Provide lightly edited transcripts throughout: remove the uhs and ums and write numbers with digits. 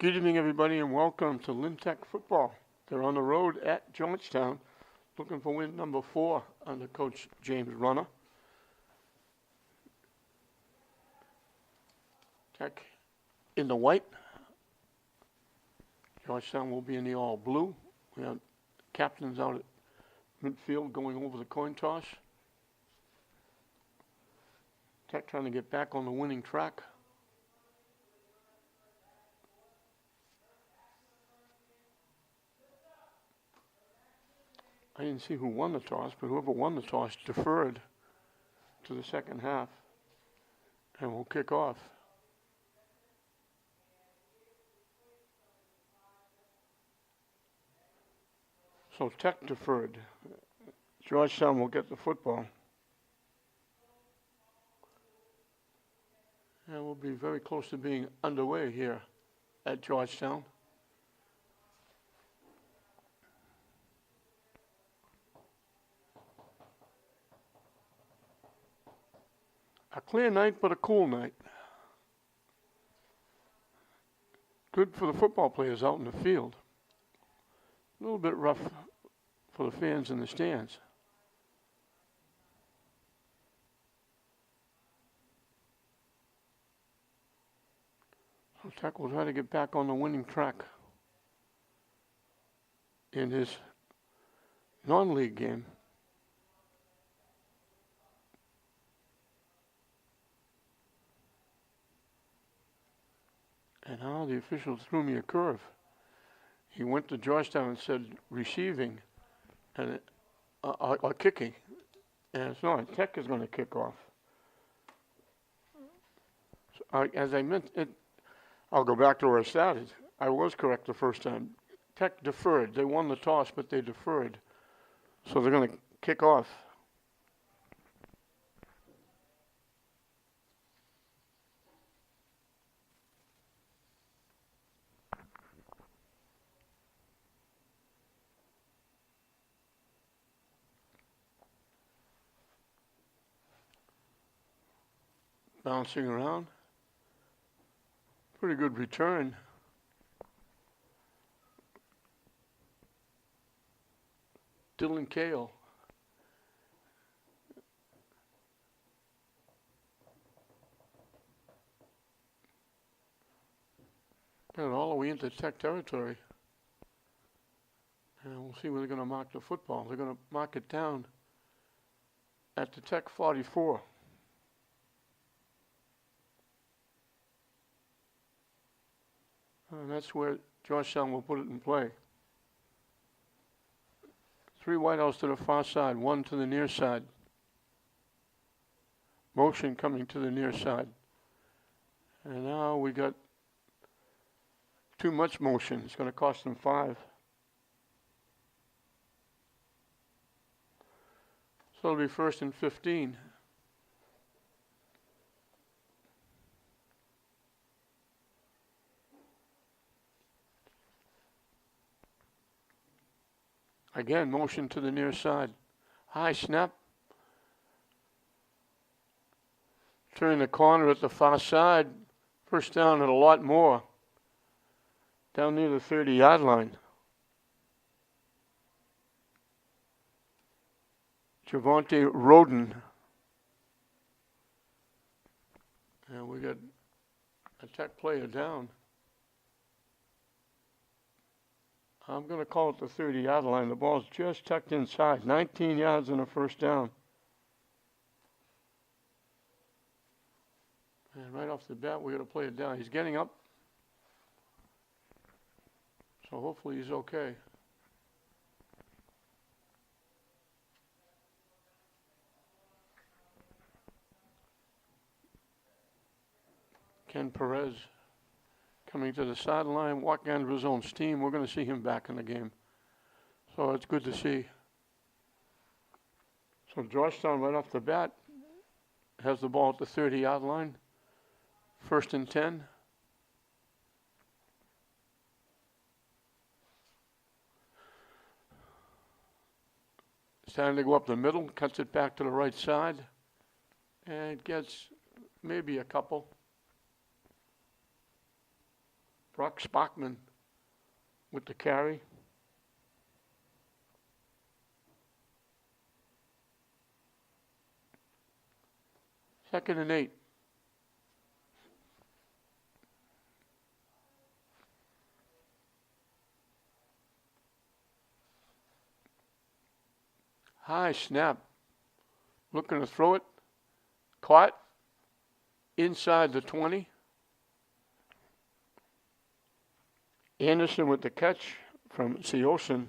Good evening, everybody, and welcome to Lynn Tech football. They're on the road at Georgetown, looking for win number 4 under Coach James Runner. Tech in the white. Georgetown will be in the all blue. We have captains out at midfield going over the coin toss. Tech trying to get back on the winning track. I didn't see who won the toss, but whoever won the toss deferred to the second half and will kick off. So Tech deferred. Georgetown will get the football. And we'll be very close to being underway here at Georgetown. A clear night, but a cool night. Good for the football players out in the field. A little bit rough for the fans in the stands. So Tech will try to get back on the winning track in his non-league game. And now the official threw me a curve. He went to Georgetown and said receiving and or kicking. And it's not. Tech is going to kick off. So as I meant, I'll go back to where I started. I was correct the first time. Tech deferred. They won the toss, but they deferred. So they're going to kick off. Bouncing around. Pretty good return. Dylan Kale. Got it all the way into Tech territory. And we'll see where they're going to mark the football. They're going to mark it down at the Tech 44. And that's where Georgetown will put it in play. 3 wideouts to the far side, 1 to the near side. Motion coming to the near side. And now we got too much motion. It's going to cost them 5. So it'll be 1st and 15. Again, motion to the near side. High snap. Turn the corner at the far side. First down and a lot more. Down near the 30-yard line. Javonte Roden. And we got a Tech player down. I'm going to call it the 30-yard line. The ball's just tucked inside. 19 yards and a first down. And right off the bat, we're going to play it down. He's getting up. So hopefully he's okay. Ken Perez coming to the sideline, walking under his own steam. We're going to see him back in the game. So it's good to see. So Georgetown right off the bat has the ball at the 30-yard line. 1st and 10. Starting to go up the middle, cuts it back to the right side, and gets maybe a couple. Brock Spockman with the carry. Second and 8. High snap. Looking to throw it. Caught. Inside the 20. Anderson with the catch from Siosin.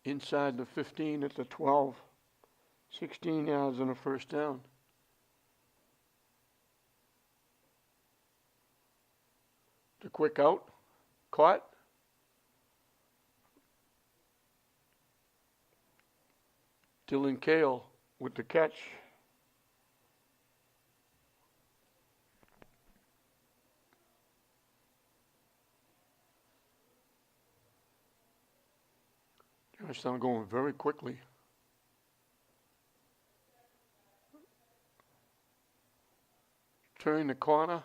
Inside the 15 at the 12. 16 yards and a first down. The quick out. Caught. Dylan Cale with the catch. Georgetown going very quickly. Turning the corner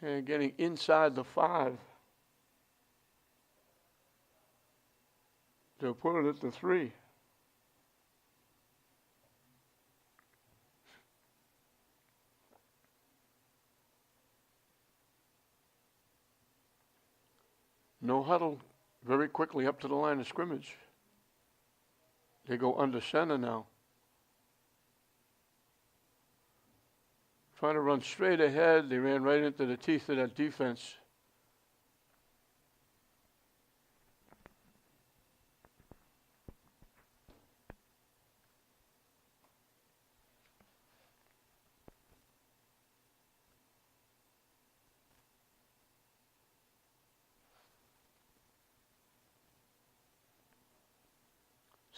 and getting inside the 5. They'll put it at the 3. No huddle, very quickly up to the line of scrimmage. They go under center now. Trying to run straight ahead. They ran right into the teeth of that defense.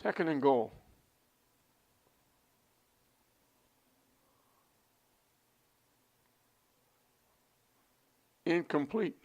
Second and goal. Incomplete.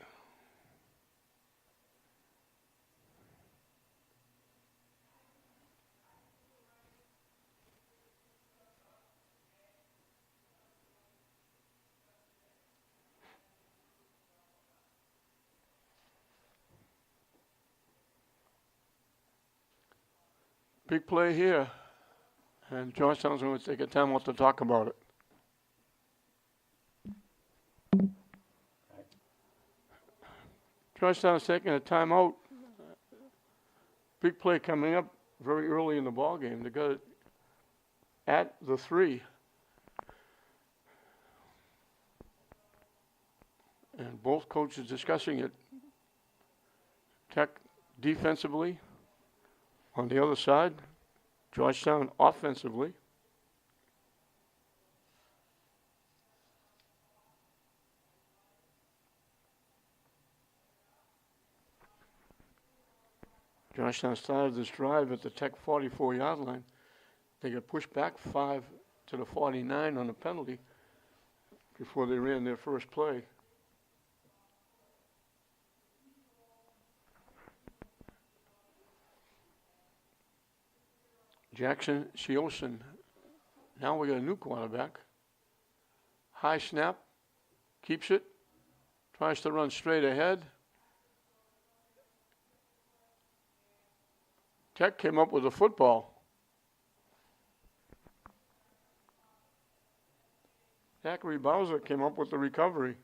Big play here. And Georgetown's going to take a time out to talk about it. Georgetown's taking a timeout. Big play coming up very early in the ball game. They got it at the 3. And both coaches discussing it. Tech defensively. On the other side, Georgetown offensively. Georgetown started this drive at the Tech 44-yard line. They got pushed back 5 to the 49 on a penalty before they ran their first play. Jackson Siosin. Now we got a new quarterback. High snap. Keeps it. Tries to run straight ahead. Tech came up with a football. Zachary Bowser came up with the recovery.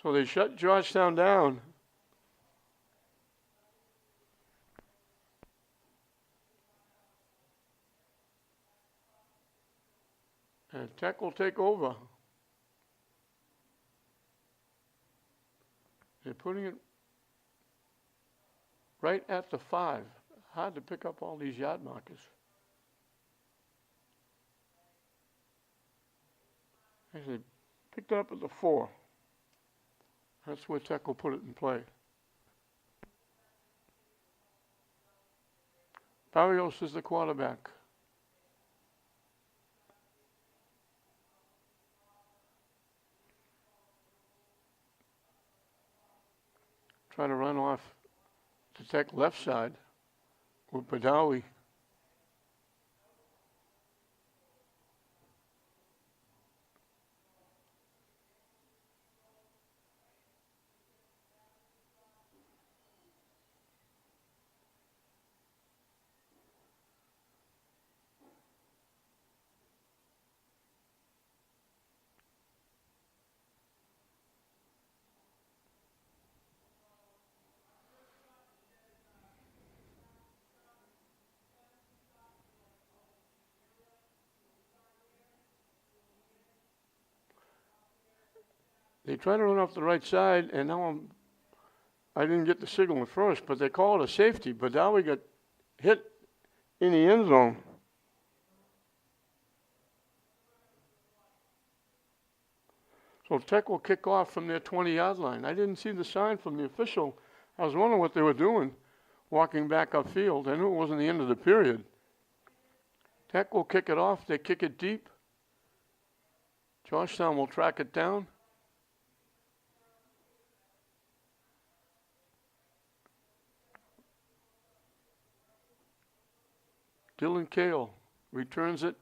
So they shut Georgetown down. And Tech will take over. They're putting it right at the 5. Hard to pick up all these yard markers. Actually, picked it up at the 4. That's where Tech will put it in play. Barrios is the quarterback. try to run off the Tech left side with Badawi. They try to run off the right side, and now I didn't get the signal at first, but they call it a safety. Badawi got hit in the end zone. So Tech will kick off from their 20-yard line. I didn't see the sign from the official. I was wondering what they were doing, walking back upfield. I knew it wasn't the end of the period. Tech will kick it off. They kick it deep. Georgetown will track it down. Dylan Cale returns it.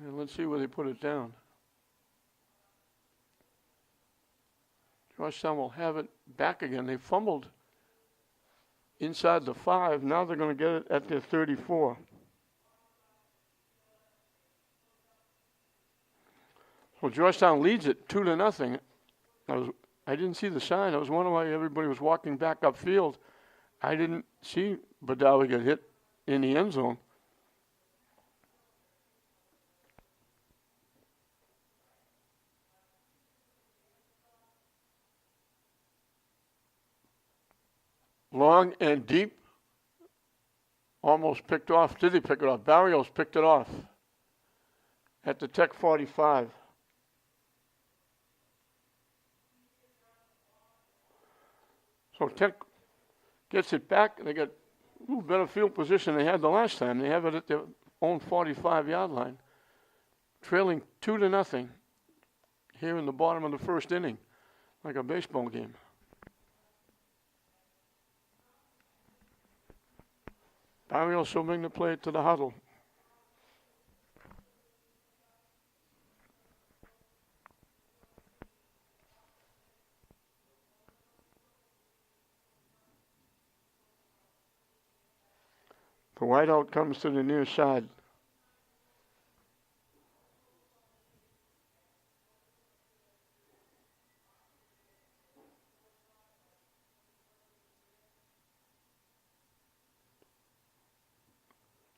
And let's see where they put it down. Georgetown will have it back again. They fumbled inside the 5. Now they're going to get it at their 34. So Georgetown leads it 2-0. I didn't see the sign. I was wondering why everybody was walking back upfield. I didn't see Badawi get hit in the end zone. Long and deep. Almost picked off. Did he pick it off? Barrios picked it off at the Tech 45. So Tech gets it back. They got a little better field position than they had the last time. They have it at their own 45-yard line. Trailing 2-0 here in the bottom of the first inning, like a baseball game. Barrios will bring the play to the huddle. The wideout comes to the near side.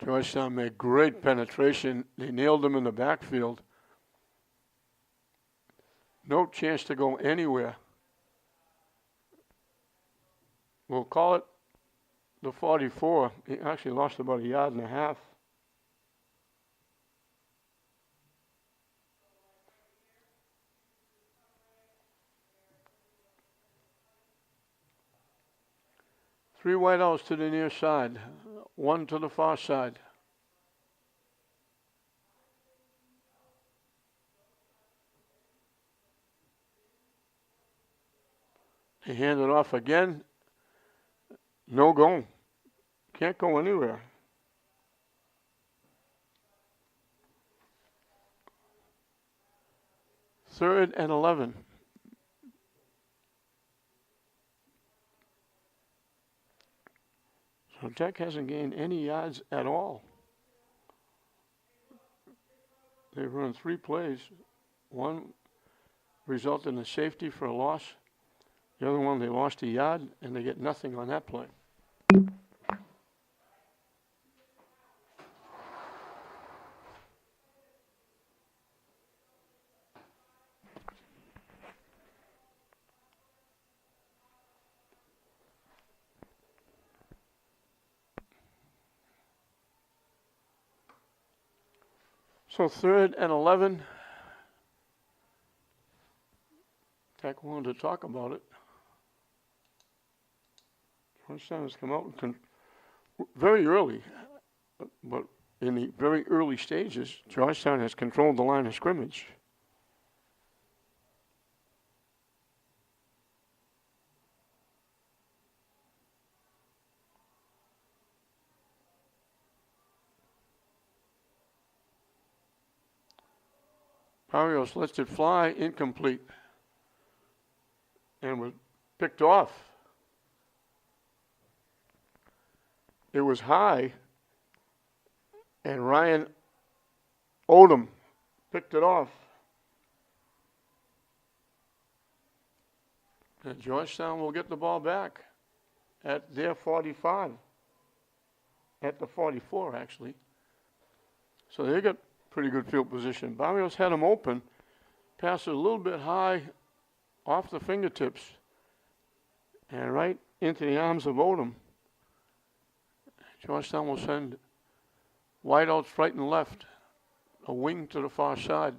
Georgetown made great penetration. They nailed them in the backfield. No chance to go anywhere. We'll call it the 44. He actually lost about 1.5 yards. Three wideouts to the near side, one to the far side. They hand it off again. No go. Can't go anywhere. Third and 11. So Tech hasn't gained any yards at all. They've run 3 plays. One resulted in a safety for a loss. The other one, they lost 1 yard, and they get nothing on that play. So third and 11. Tech wanted to talk about it. Georgetown has come out very early, but in the very early stages, Georgetown has controlled the line of scrimmage. Barrios lets it fly, incomplete, and was picked off. It was high, and Ryan Odom picked it off. And Georgetown will get the ball back at their 45. At the 44, actually. So they got pretty good field position. Barrios had him open, passed it a little bit high off the fingertips and right into the arms of Odom. Georgetown will send wideouts right and left, a wing to the far side.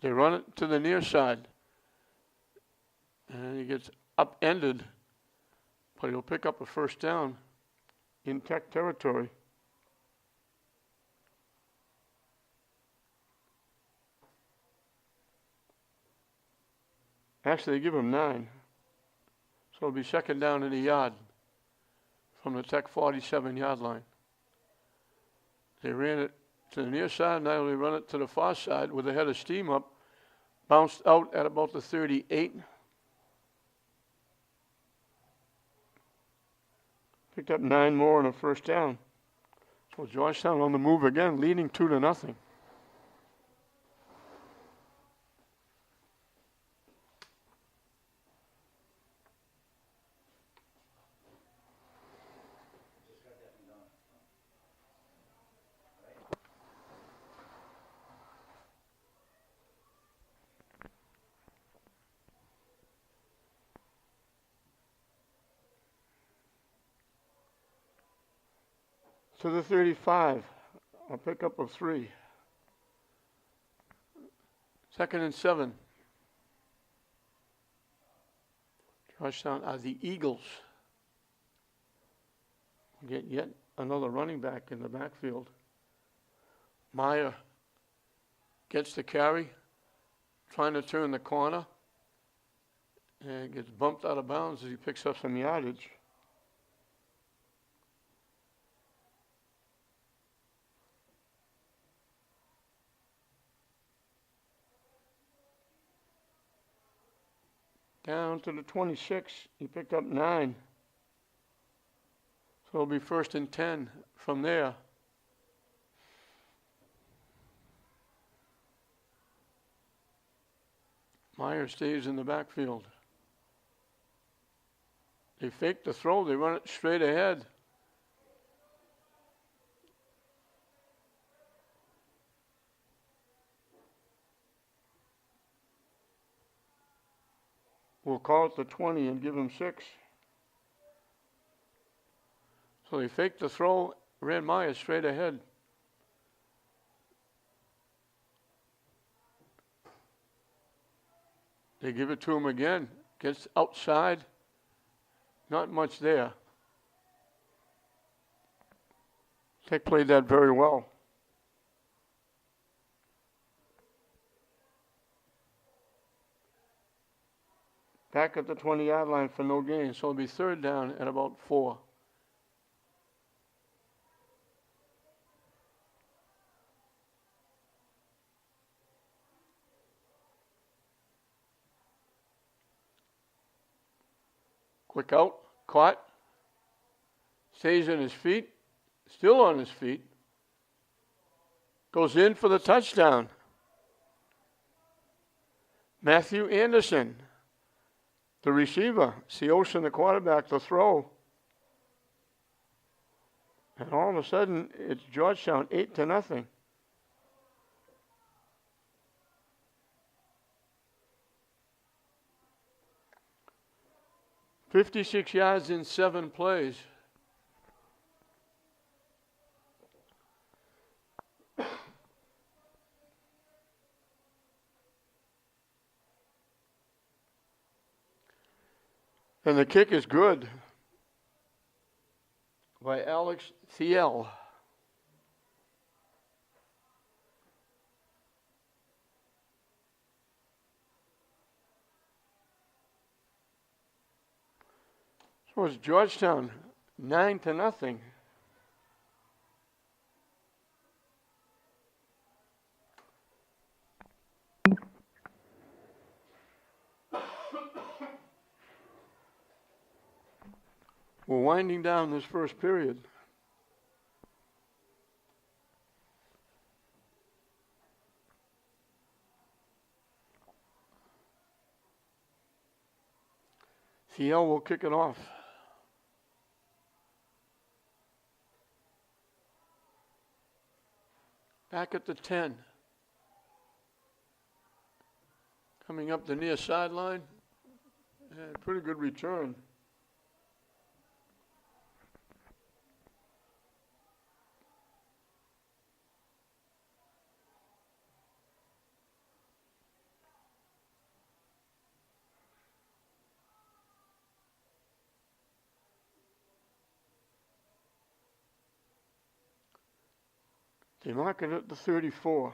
They run it to the near side, and he gets upended, but he'll pick up a first down in Tech territory. Actually, they give him 9. So it'll be second down in the yard from the Tech 47-yard line. They ran it to the near side, now they run it to the far side with a head of steam up, bounced out at about the 38. Picked up 9 more and a first down. So Georgetown on the move again, leading 2-0. To the 35, a pickup of 3. 2nd and 7. Georgetown are the Eagles. Get yet another running back in the backfield. Meyer gets the carry, trying to turn the corner, and gets bumped out of bounds as he picks up some yardage. Down to the 26, he picked up 9. So it'll be 1st and 10 from there. Meyer stays in the backfield. They fake the throw, they run it straight ahead. We'll call it the 20 and give him 6. So they faked the throw, ran Meyer straight ahead. They give it to him again. Gets outside. Not much there. Tech played that very well. Back at the 20-yard line for no gain. So it'll be 3rd down at about 4. Quick out, caught, stays on his feet, still on his feet, goes in for the touchdown. Matthew Anderson, the receiver, Seosin, the quarterback, to throw. And all of a sudden, it's Georgetown 8-0. "56 yards in 7 plays. And the kick is good by Alex Thiel. So it's Georgetown 9-0. We're winding down this first period. CL will kick it off. Back at the 10. Coming up the near sideline. And pretty good return. They mark it at the 34.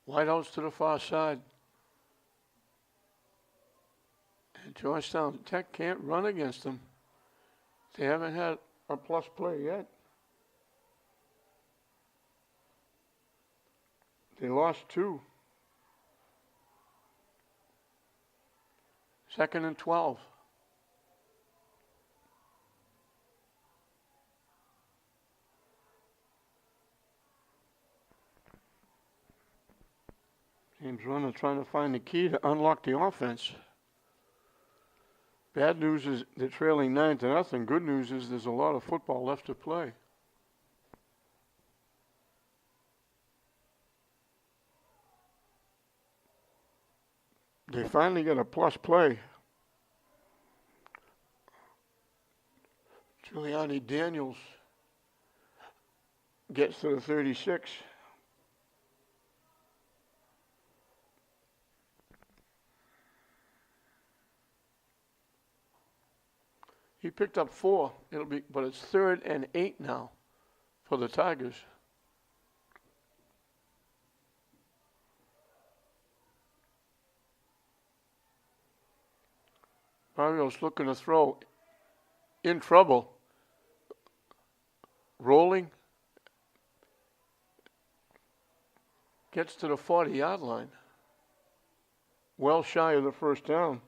Wideouts to the far side. And Georgetown Tech can't run against them. They haven't had a plus play yet. They lost 2. 2nd and 12. James Runner trying to find the key to unlock the offense. Bad news is they're trailing 9-0. Good news is there's a lot of football left to play. They finally get a plus play. Giuliani Daniels gets to the 36. He picked up 4. But it's 3rd and 8 now for the Tigers. Barrios looking to throw. In trouble. Rolling. Gets to the 40-yard line. Well shy of the first down.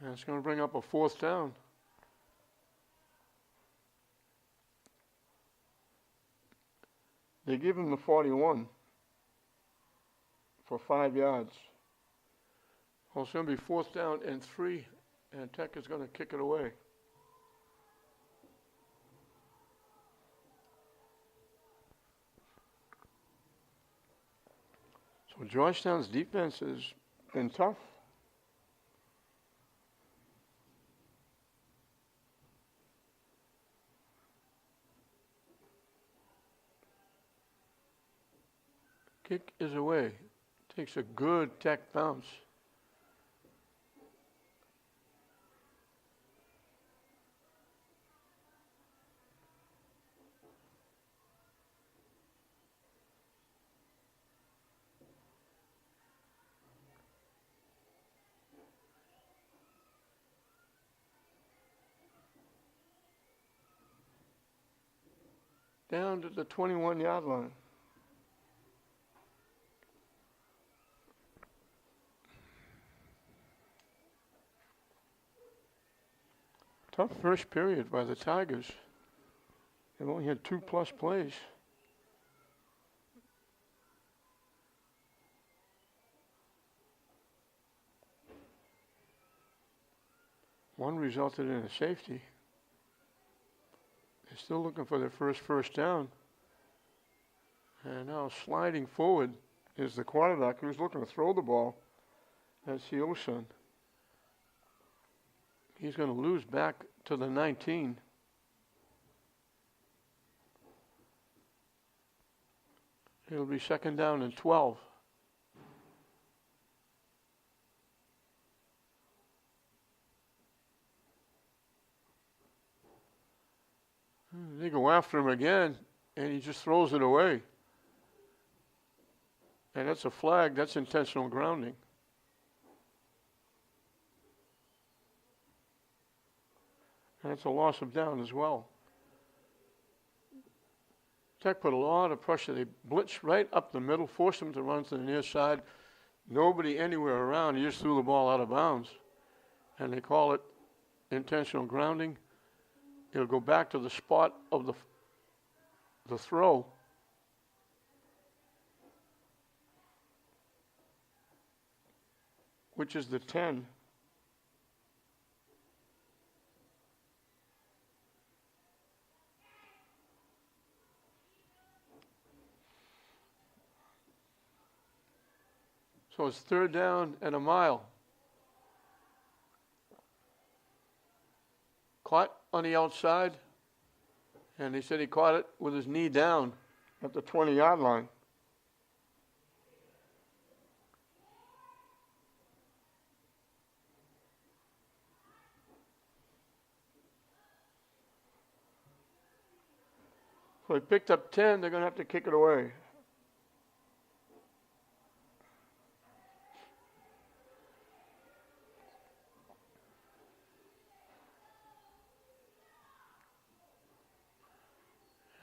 And it's going to bring up a 4th down. They give him the 41 for 5 yards. Well, it's going to be 4th down and 3, and Tech is going to kick it away. So Georgetown's defense has been tough. Kick is away. Takes a good Tech bounce. Down to the 21-yard line. Tough first period by the Tigers. They've only had 2 plus plays. One resulted in a safety. They're still looking for their first down. And now sliding forward is the quarterback who's looking to throw the ball. That's Yosan. He's going to lose back to the 19. It'll be 2nd down and 12. They go after him again, and he just throws it away. And that's a flag. That's intentional grounding. And it's a loss of down as well. Tech put a lot of pressure. They blitzed right up the middle, forced them to run to the near side. Nobody anywhere around. He just threw the ball out of bounds. And they call it intentional grounding. It'll go back to the spot of the throw. Which is the 10. So it's 3rd down and a mile. Caught on the outside, and he said he caught it with his knee down at the 20-yard line. So he picked up 10, they're going to have to kick it away.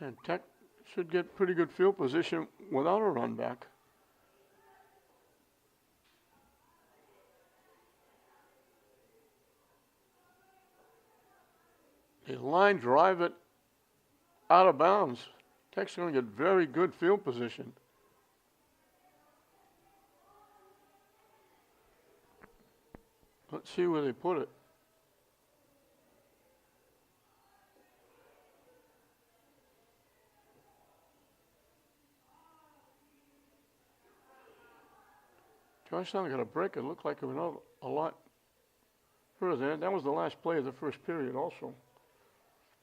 And Tech should get pretty good field position without a run back. The line drive it out of bounds. Tech's going to get very good field position. Let's see where they put it. Georgetown got a break. It looked like it went a lot further. That was the last play of the first period also.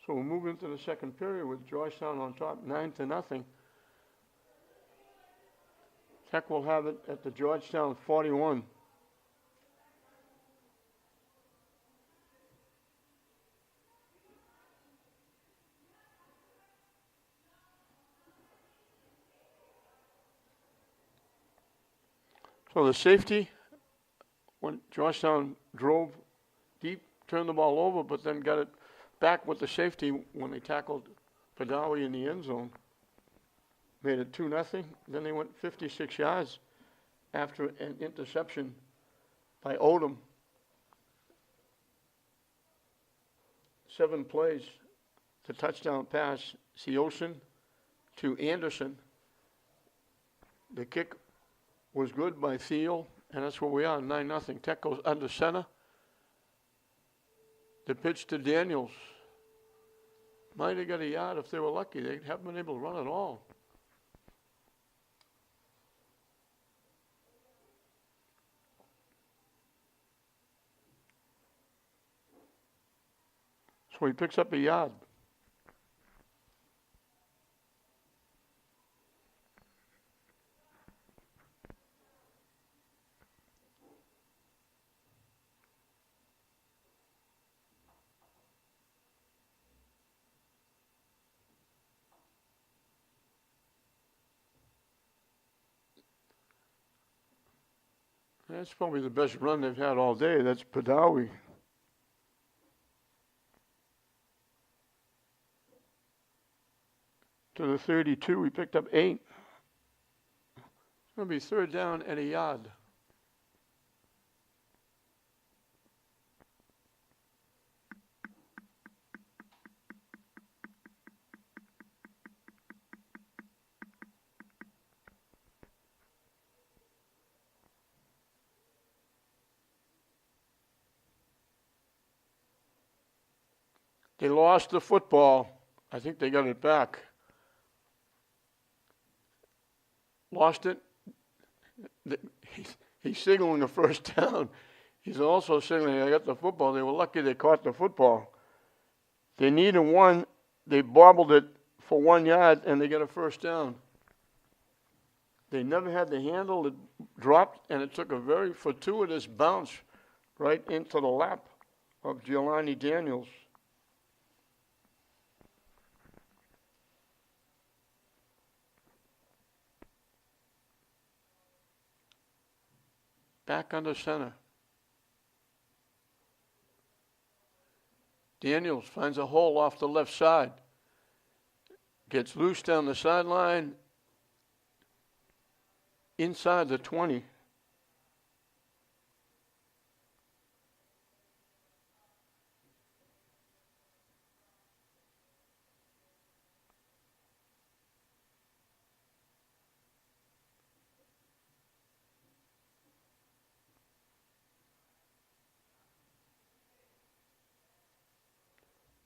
So we'll move into the second period with Georgetown on top, 9-0. Tech will have it at the Georgetown 41. So the safety, when Georgetown drove deep, turned the ball over, but then got it back with the safety when they tackled Padawi in the end zone. Made it 2-0. Then they went 56 yards after an interception by Odom. 7 plays to touchdown pass, Seosin to Anderson. The kick was good by Thiel, and that's where we are, 9-0. Tech goes under center. The pitch to Daniels. Might have got a yard if they were lucky. They haven't been able to run at all. So he picks up a yard. That's probably the best run they've had all day. That's Padawi. To the 32, we picked up 8. It's going to be 3rd down and a yard. They lost the football. I think they got it back. Lost it. He's signaling a 1st down. He's also signaling, I got the football. They were lucky they caught the football. They needed 1. They bobbled it for 1 yard, and they got a 1st down. They never had the handle. It dropped, and it took a very fortuitous bounce right into the lap of Jelani Daniels. back under center. Daniels finds a hole off the left side. Gets loose down the sideline, inside the 20.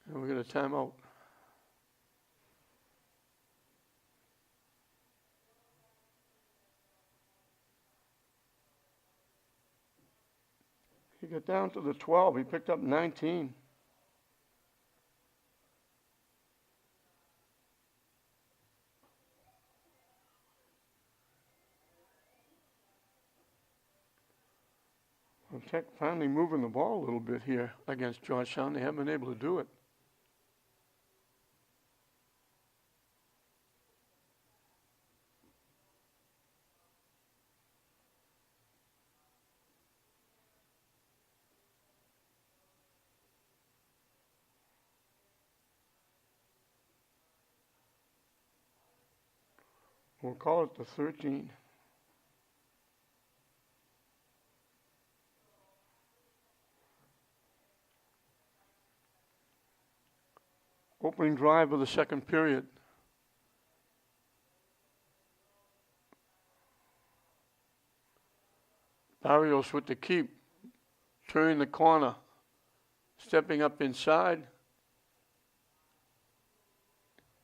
And we get a timeout. He got down to the 12. He picked up 19. Well, Tech finally moving the ball a little bit here against Georgetown. They haven't been able to do it. We'll call it the 13. Opening drive of the second period. Barrios with the keep, turning the corner, stepping up inside,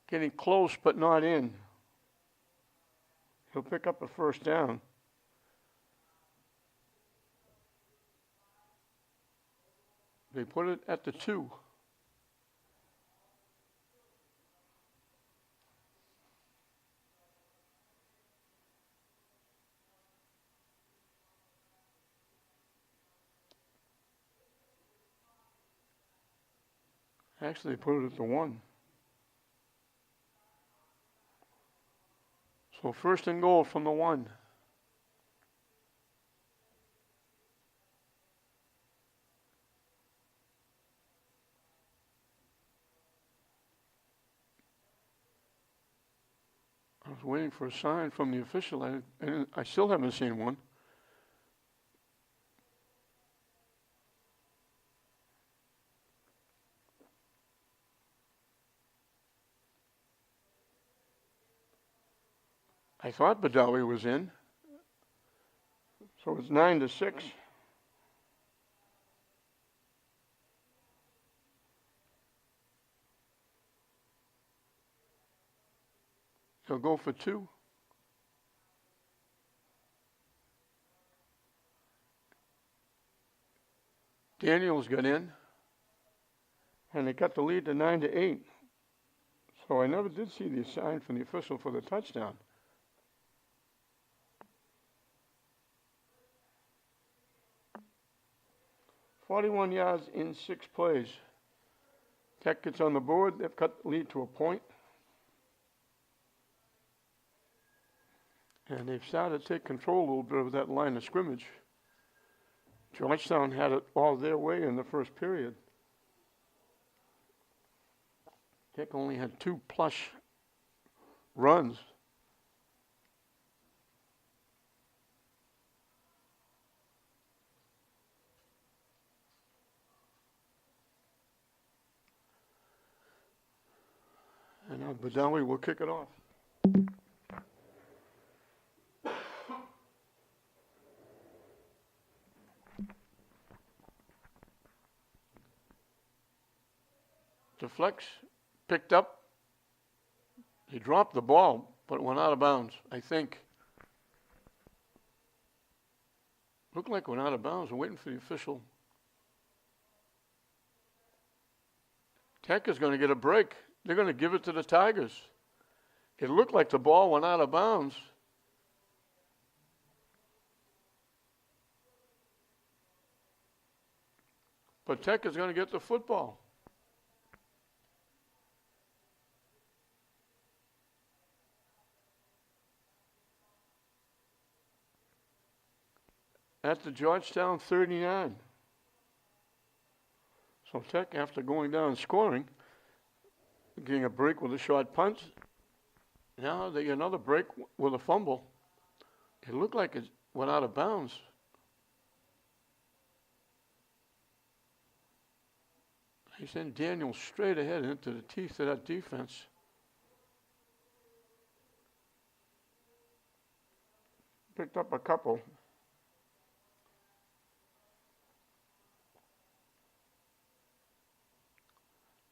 getting close but not in. He'll pick up a first down. They put it at the 2. Actually, they put it at the 1. So first and goal from the 1. I was waiting for a sign from the official. I still haven't seen one. I thought Badawi was in. So it's 9-6. He'll go for 2. Daniels got in. And they got the lead to 9-8. So I never did see the sign from the official for the touchdown. "41 yards in 6 plays. Tech gets on the board. They've cut the lead to a point. And they've started to take control a little bit of that line of scrimmage. Georgetown had it all their way in the first period. Tech only had 2 plush runs. And now Badawi will kick it off. Deflects, picked up. He dropped the ball, but it went out of bounds, I think. Looked like it went out of bounds. I'm waiting for the official. Tech is going to get a break. They're going to give it to the Tigers. It looked like the ball went out of bounds. But Tech is going to get the football. at the Georgetown 39. So Tech, after going down and scoring, getting a break with a short punt, now they get another break with a fumble. It looked like it went out of bounds. He sent Daniels straight ahead into the teeth of that defense. Picked up a couple.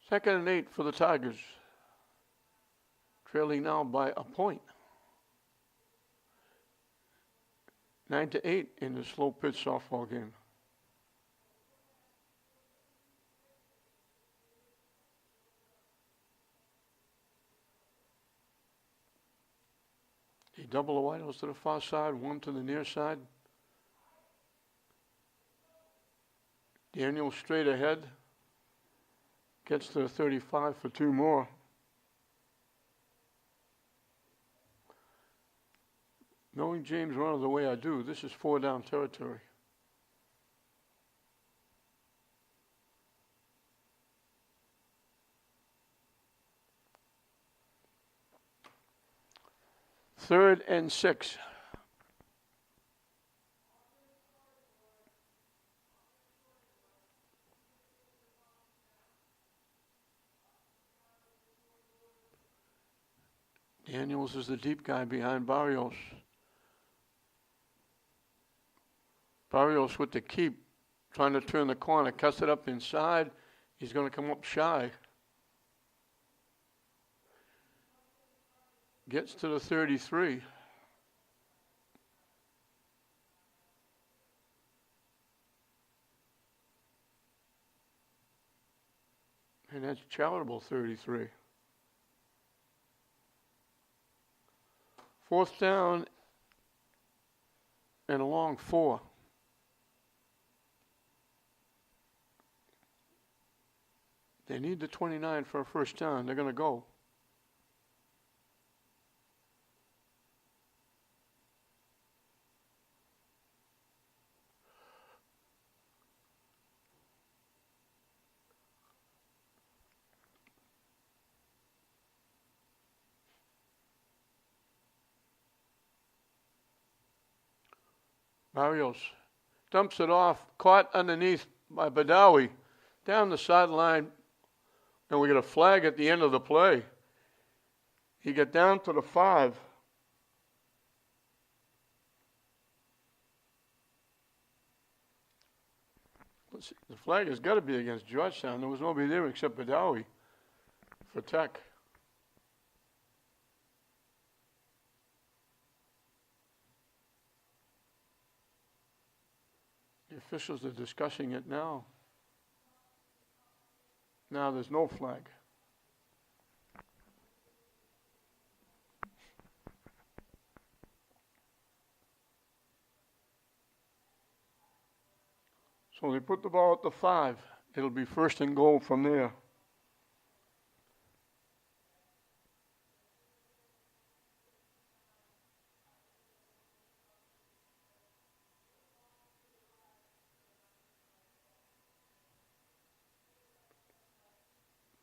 Second and 8 for the Tigers. Trailing now by a point. 9-8 in the slow pitch softball game. He double the wideouts to the far side, one to the near side. Daniel straight ahead. Gets to the 35 for 2 more. Knowing James Runner the way I do, this is 4 down territory. Third and 6. Daniels is the deep guy behind Barrios. Barrios with the keep, trying to turn the corner, cuts it up inside. He's going to come up shy. Gets to the 33. And that's charitable 33. 4th down and a long 4. They need the 29 for a first down. They're going to go. Barrios dumps it off, caught underneath by Badawi, down the sideline, and we get a flag at the end of the play. He got down to the 5. The flag has got to be against Georgetown. There was nobody there except Badawi for Tech. The officials are discussing it now. Now there's no flag. So they put the ball at the 5. It'll be first and goal from there.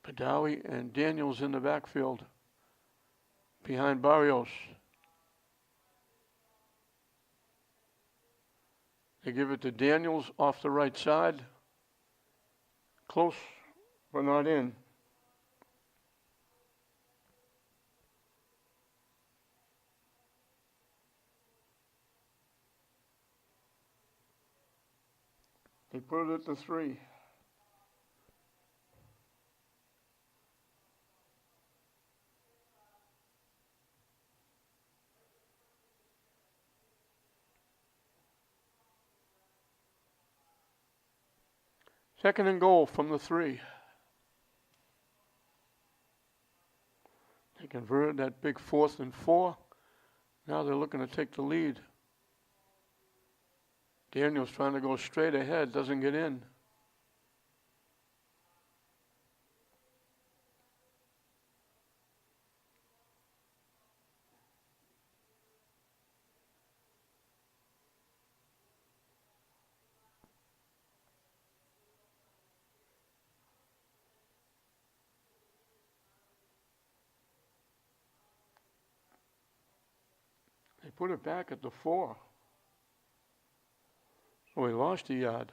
Badawi and Daniels in the backfield behind Barrios. They give it to Daniels off the right side. Close, but not in. They put it at the 3. Second and goal from the 3. They converted that big 4th and 4. Now they're looking to take the lead. Daniel's trying to go straight ahead, doesn't get in. put it back at the 4. So he lost a yard.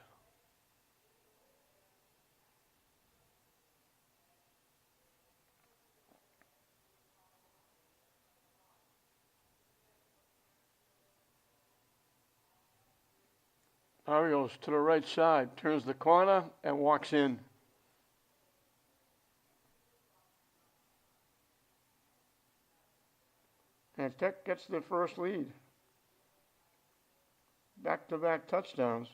Arios to the right side, turns the corner and walks in. And Tech gets the first lead. Back-to-back touchdowns.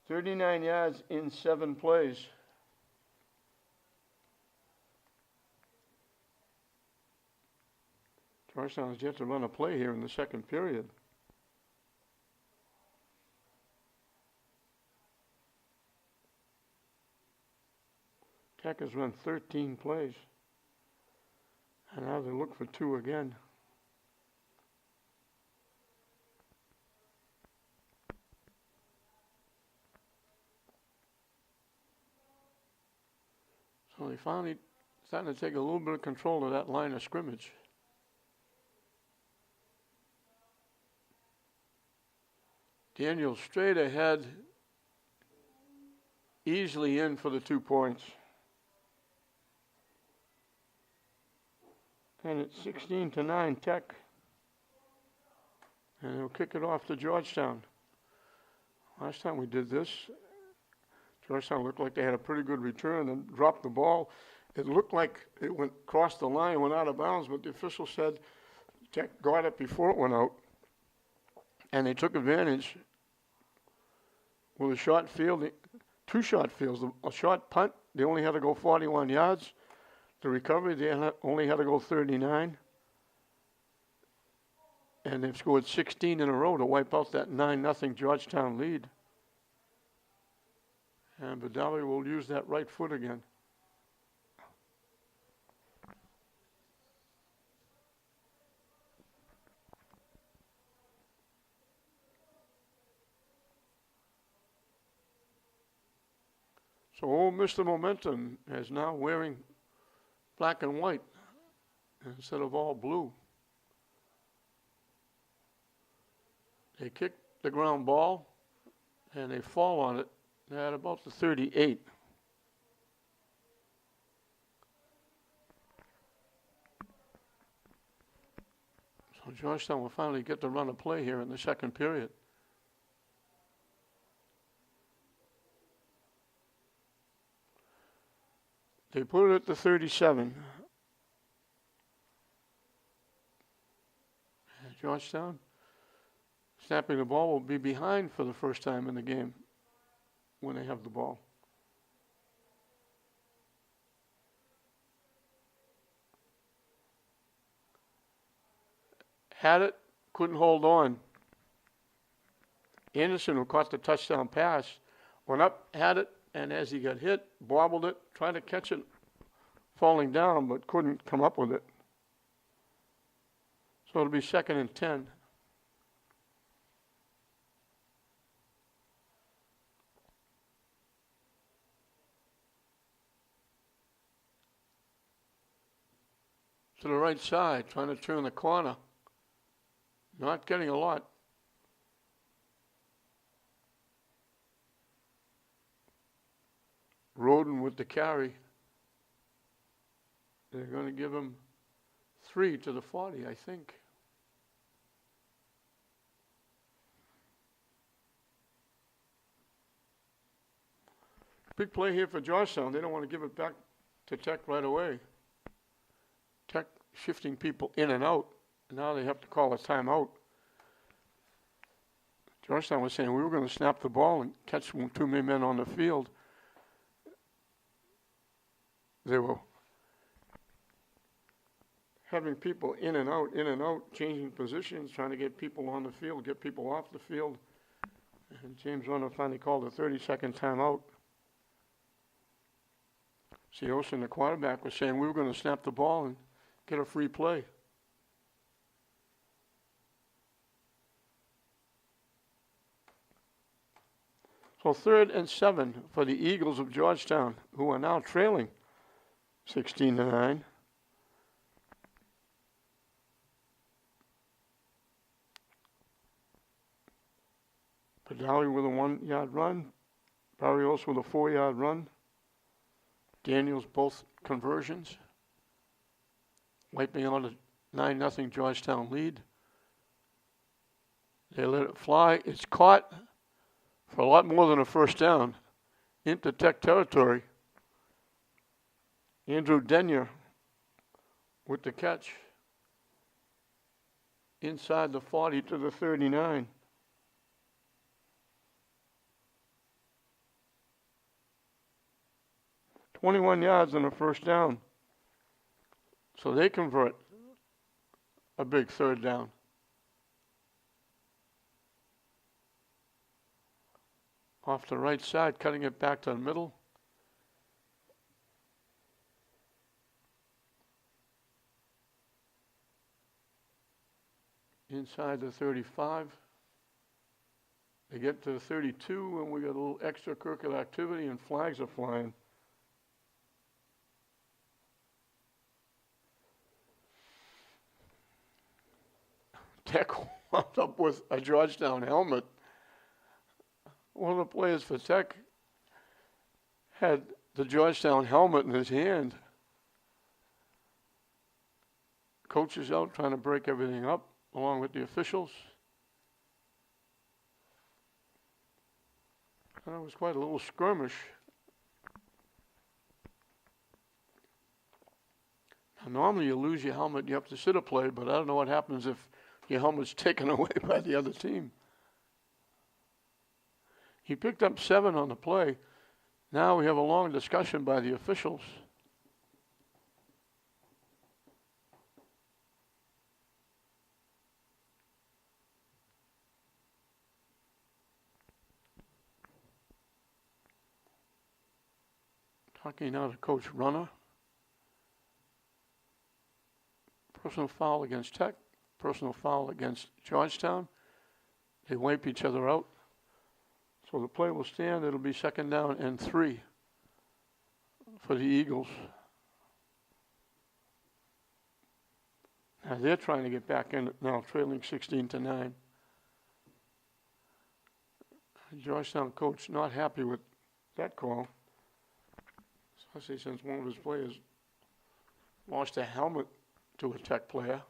"39 yards in 7 plays. Georgetown has yet to run a play here in the second period. Tech has run 13 plays. And now they look for 2 again. So they finally starting to take a little bit of control of that line of scrimmage. Daniel straight ahead, easily in for the 2 points. And it's 16-9 Tech. And they'll kick it off to Georgetown. Last time we did this, Georgetown looked like they had a pretty good return and dropped the ball. It looked like it went across the line, went out of bounds, but the official said Tech got it before it went out. And they took advantage with a short field, 2 short fields. A short punt, they only had to go 41 yards. The recovery, they only had to go 39. And they've scored 16 in a row to wipe out that 9-0 Georgetown lead. And Badawi will use that right foot again. So old Mr. Momentum is now wearing black and white instead of all blue. They kick the ground ball and they fall on it at about the 38. So Georgetown will finally get to run a play here in the second period. They put it at the 37. And Georgetown, snapping the ball, will be behind for the first time in the game when they have the ball. Had it, couldn't hold on. Anderson, who caught the touchdown pass, went up, had it, and as he got hit, bobbled it, tried to catch it falling down, but couldn't come up with it. So it'll be 2nd and 10. To the right side, trying to turn the corner. Not getting a lot. Roden with the carry. They're going to give him 3 to the 40, I think. Big play here for Georgetown. They don't want to give it back to Tech right away. Tech shifting people in and out. Now they have to call a timeout. Georgetown was saying we were going to snap the ball and catch 2 men on the field. They were having people in and out, changing positions, trying to get people on the field, get people off the field. And James Runner finally called a 30-second timeout. Olsen, the quarterback, was saying we were going to snap the ball and get a free play. So 3rd and 7 for the Eagles of Georgetown, who are now trailing 16-9. Padali with a 1-yard run. Barrios with a 4-yard run. Daniels both conversions. Wiping out a 9-0 Georgetown lead. They let it fly. It's caught for a lot more than a first down into Tech territory. Andrew Denyer with the catch inside the 40 to the 39. "21 yards and a first down." So they convert a big third down. Off the right side, cutting it back to the middle. Inside the 35. They get to the 32, and we got a little extracurricular activity, and flags are flying. Tech wound up with a Georgetown helmet. One of the players for Tech had the Georgetown helmet in his hand. Coach is out trying to break everything up along with the officials. And it was quite a little skirmish. Now, normally you lose your helmet, you have to sit a play, but I don't know what happens if your helmet's taken away by the other team. He picked up 7 on the play. Now we have a long discussion by the officials. Talking now to Coach Runner. Personal foul against Tech. Personal foul against Georgetown. They wipe each other out. So the play will stand. It'll be 2nd down and 3 for the Eagles. Now they're trying to get back in it now, trailing 16-9. Georgetown coach not happy with that call, especially since one of his players lost a helmet to a Tech player.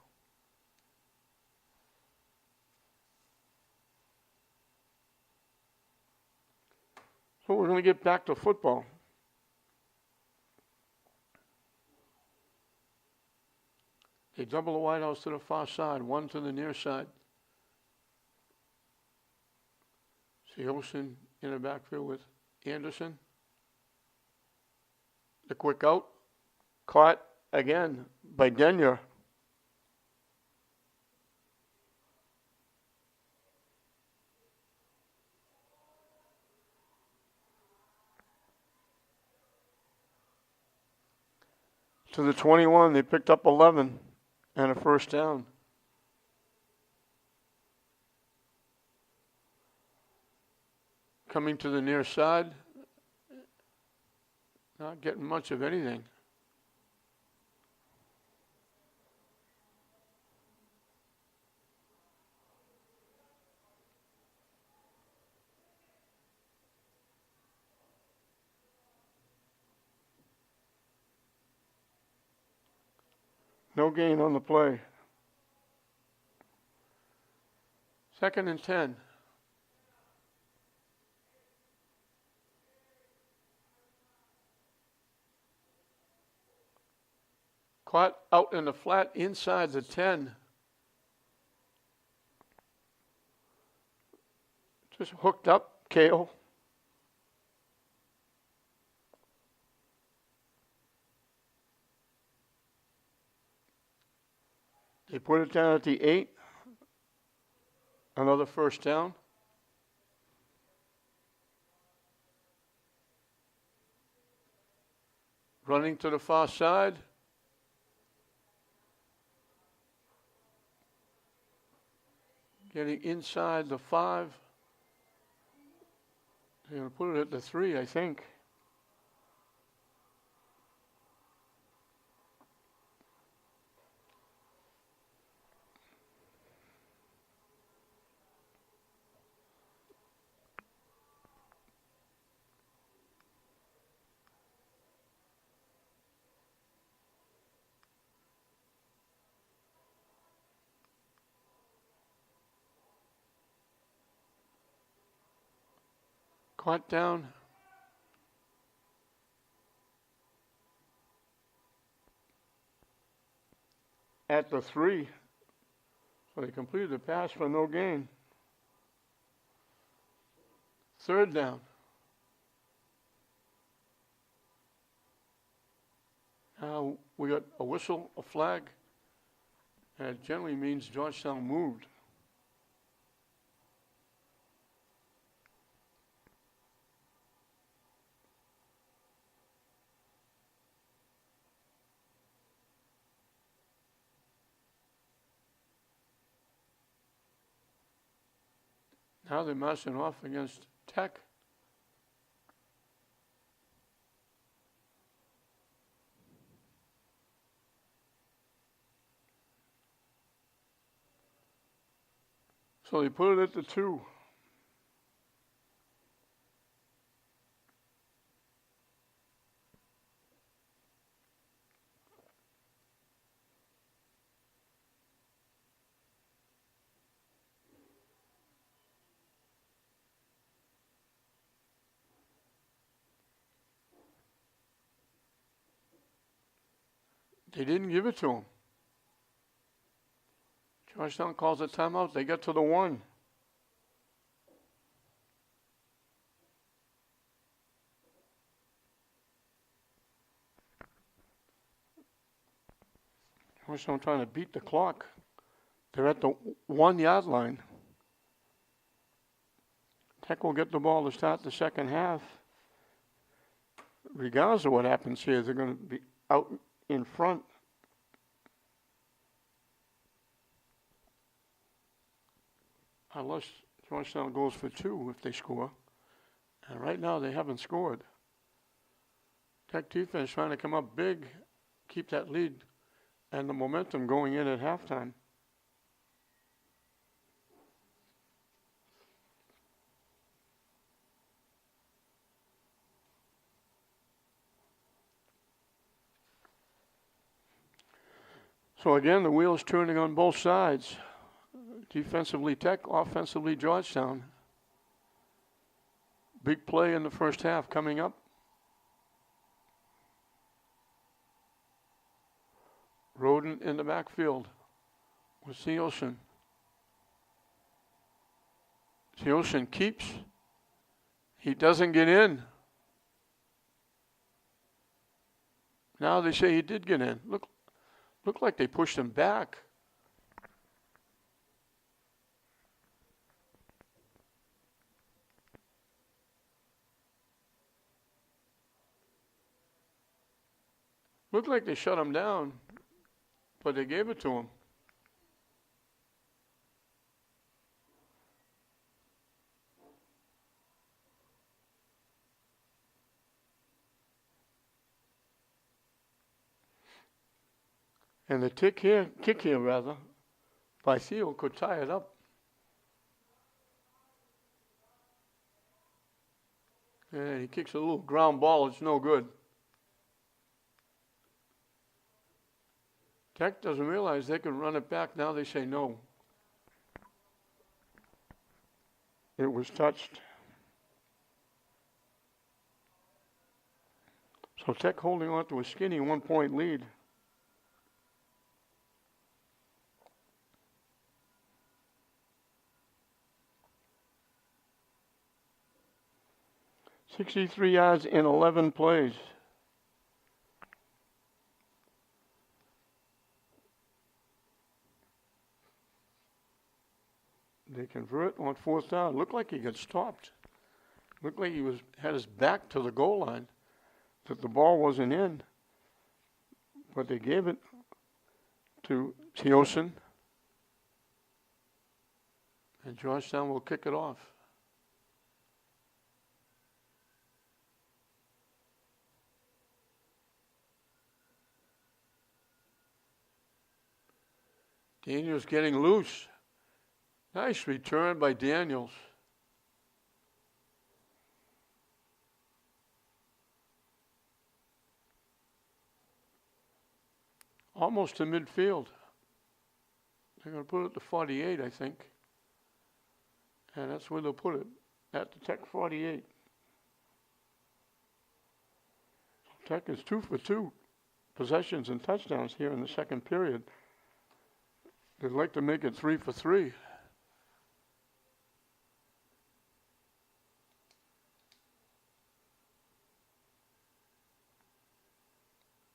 So we're going to get back to football. They double the White House to the far side, one to the near side. Seosin in the backfield with Anderson. The quick out, caught again by Denyer. To the 21, they picked up 11 and a first down. Coming to the near side, not getting much of anything. No gain on the play. 2nd and 10. Caught out in the flat inside the 10. Just hooked up, Kale. They put it down at the 8. Another first down. Running to the far side. Getting inside the 5. They're going to put it at the 3, I think. Caught down. At the 3. So they completed the pass for no gain. 3rd down. Now we got a whistle, a flag, and it generally means Georgetown moved. Now they're marching off against Tech. So they put it at the 2. They didn't give it to him. Georgetown calls a timeout. They get to the 1. Georgetown trying to beat the clock. They're at the 1-yard line. Tech will get the ball to start the second half. Regardless of what happens here, they're going to be out in front. Unless Georgetown goes for 2 if they score. And right now they haven't scored. Tech defense trying to come up big, keep that lead and the momentum going in at halftime. So again, the wheel's turning on both sides. Defensively Tech, offensively Georgetown. Big play in the first half coming up. Roden in the backfield with Seosin. Seosin keeps. He doesn't get in. Now they say he did get in. Look like they pushed him back. Looked like they shut him down, but they gave it to him. And the kick here, by Theo could tie it up. And he kicks a little ground ball, it's no good. Tech doesn't realize they can run it back. Now they say no. It was touched. So Tech holding on to a skinny 1-point lead. $63 yards in 11 plays. They convert on 4th down. Looked like he got stopped. Looked like he had his back to the goal line, that the ball wasn't in. But they gave it to Seosin. And Georgetown will kick it off. Daniels getting loose. Nice return by Daniels. Almost to midfield. They're going to put it to 48, I think. And that's where they'll put it, at the Tech 48. Tech is 2 for 2 possessions and touchdowns here in the second period. They'd like to make it 3 for 3.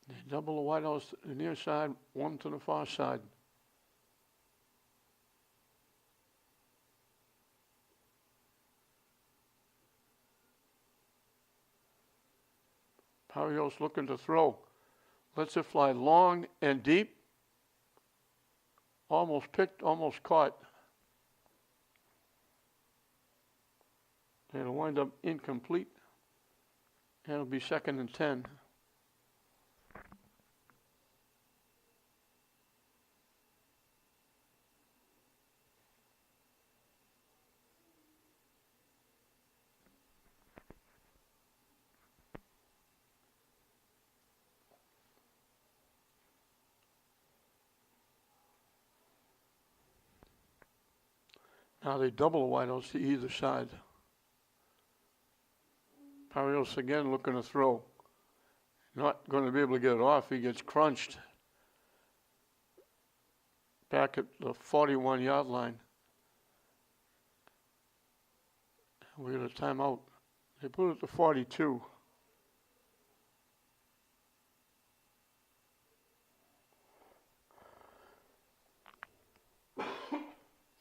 They double the wideouts to the near side, one to the far side. Barrios looking to throw. Lets it fly long and deep. Almost picked, almost caught. It'll wind up incomplete. And it'll be 2nd and 10. Now they double the wideouts to either side. Barrios again looking to throw. Not going to be able to get it off. He gets crunched back at the 41-yard line. We got a timeout. They put it to 42.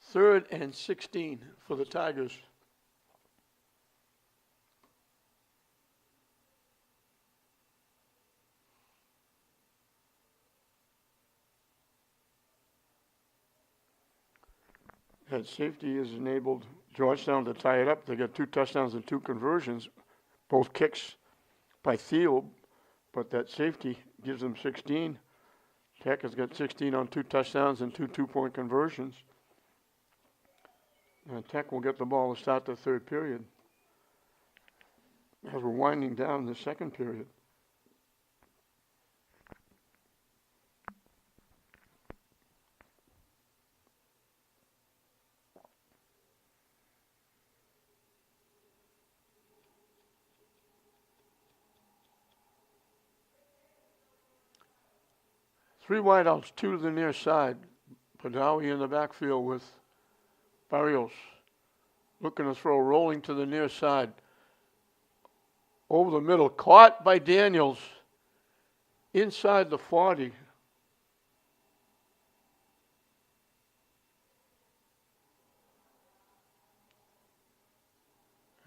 Third and 16 for the Tigers. That safety has enabled Georgetown to tie it up. They got 2 touchdowns and 2 conversions, both kicks by Thiel, but that safety gives them 16. Tech has got 16 on 2 touchdowns and 2 two-point conversions. And Tech will get the ball to start the third period as we're winding down the second period. Three wideouts, 2 to the near side. Padawi in the backfield with Barrios. Looking to throw, rolling to the near side. Over the middle, caught by Daniels. Inside the 40.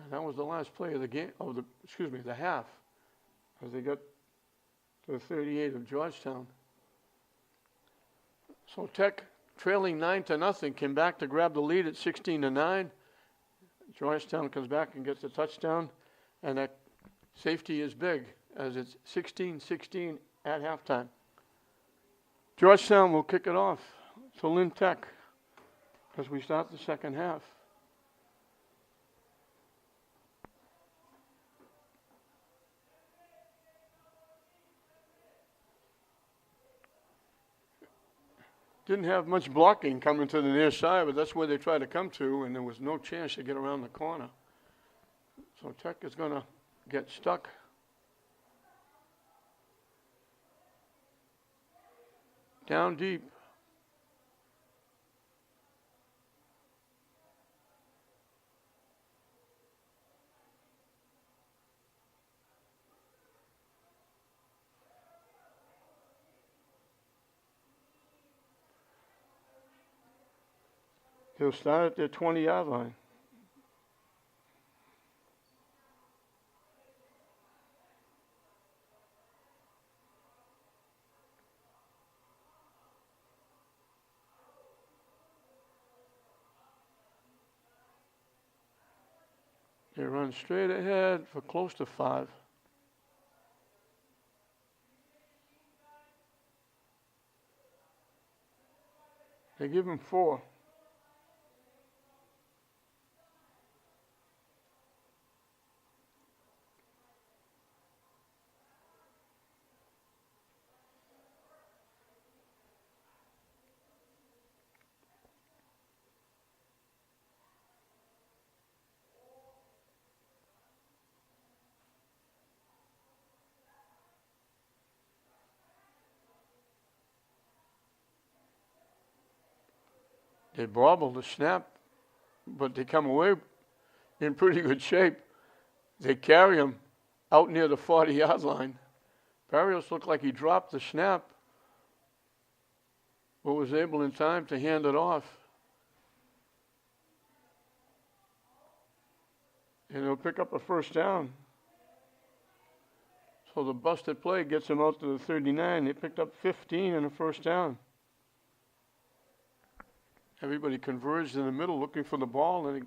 And that was the last play of the game, the half. As they got to the 38 of Georgetown. So Tech, trailing 9-0, came back to grab the lead at 16-9. Georgetown comes back and gets a touchdown, and that safety is big as it's 16-16 at halftime. Georgetown will kick it off to Lynn Tech as we start the second half. Didn't have much blocking coming to the near side, but that's where they tried to come to, and there was no chance to get around the corner. So Tech is going to get stuck. Down deep. He'll start at their 20-yard line. They run straight ahead for close to 5. They give him 4. They bobble the snap, but they come away in pretty good shape. They carry him out near the 40-yard line. Barrios looked like he dropped the snap, but was able in time to hand it off. And he'll pick up a first down. So the busted play gets him out to the 39. They picked up 15 and a first down. Everybody converged in the middle looking for the ball, and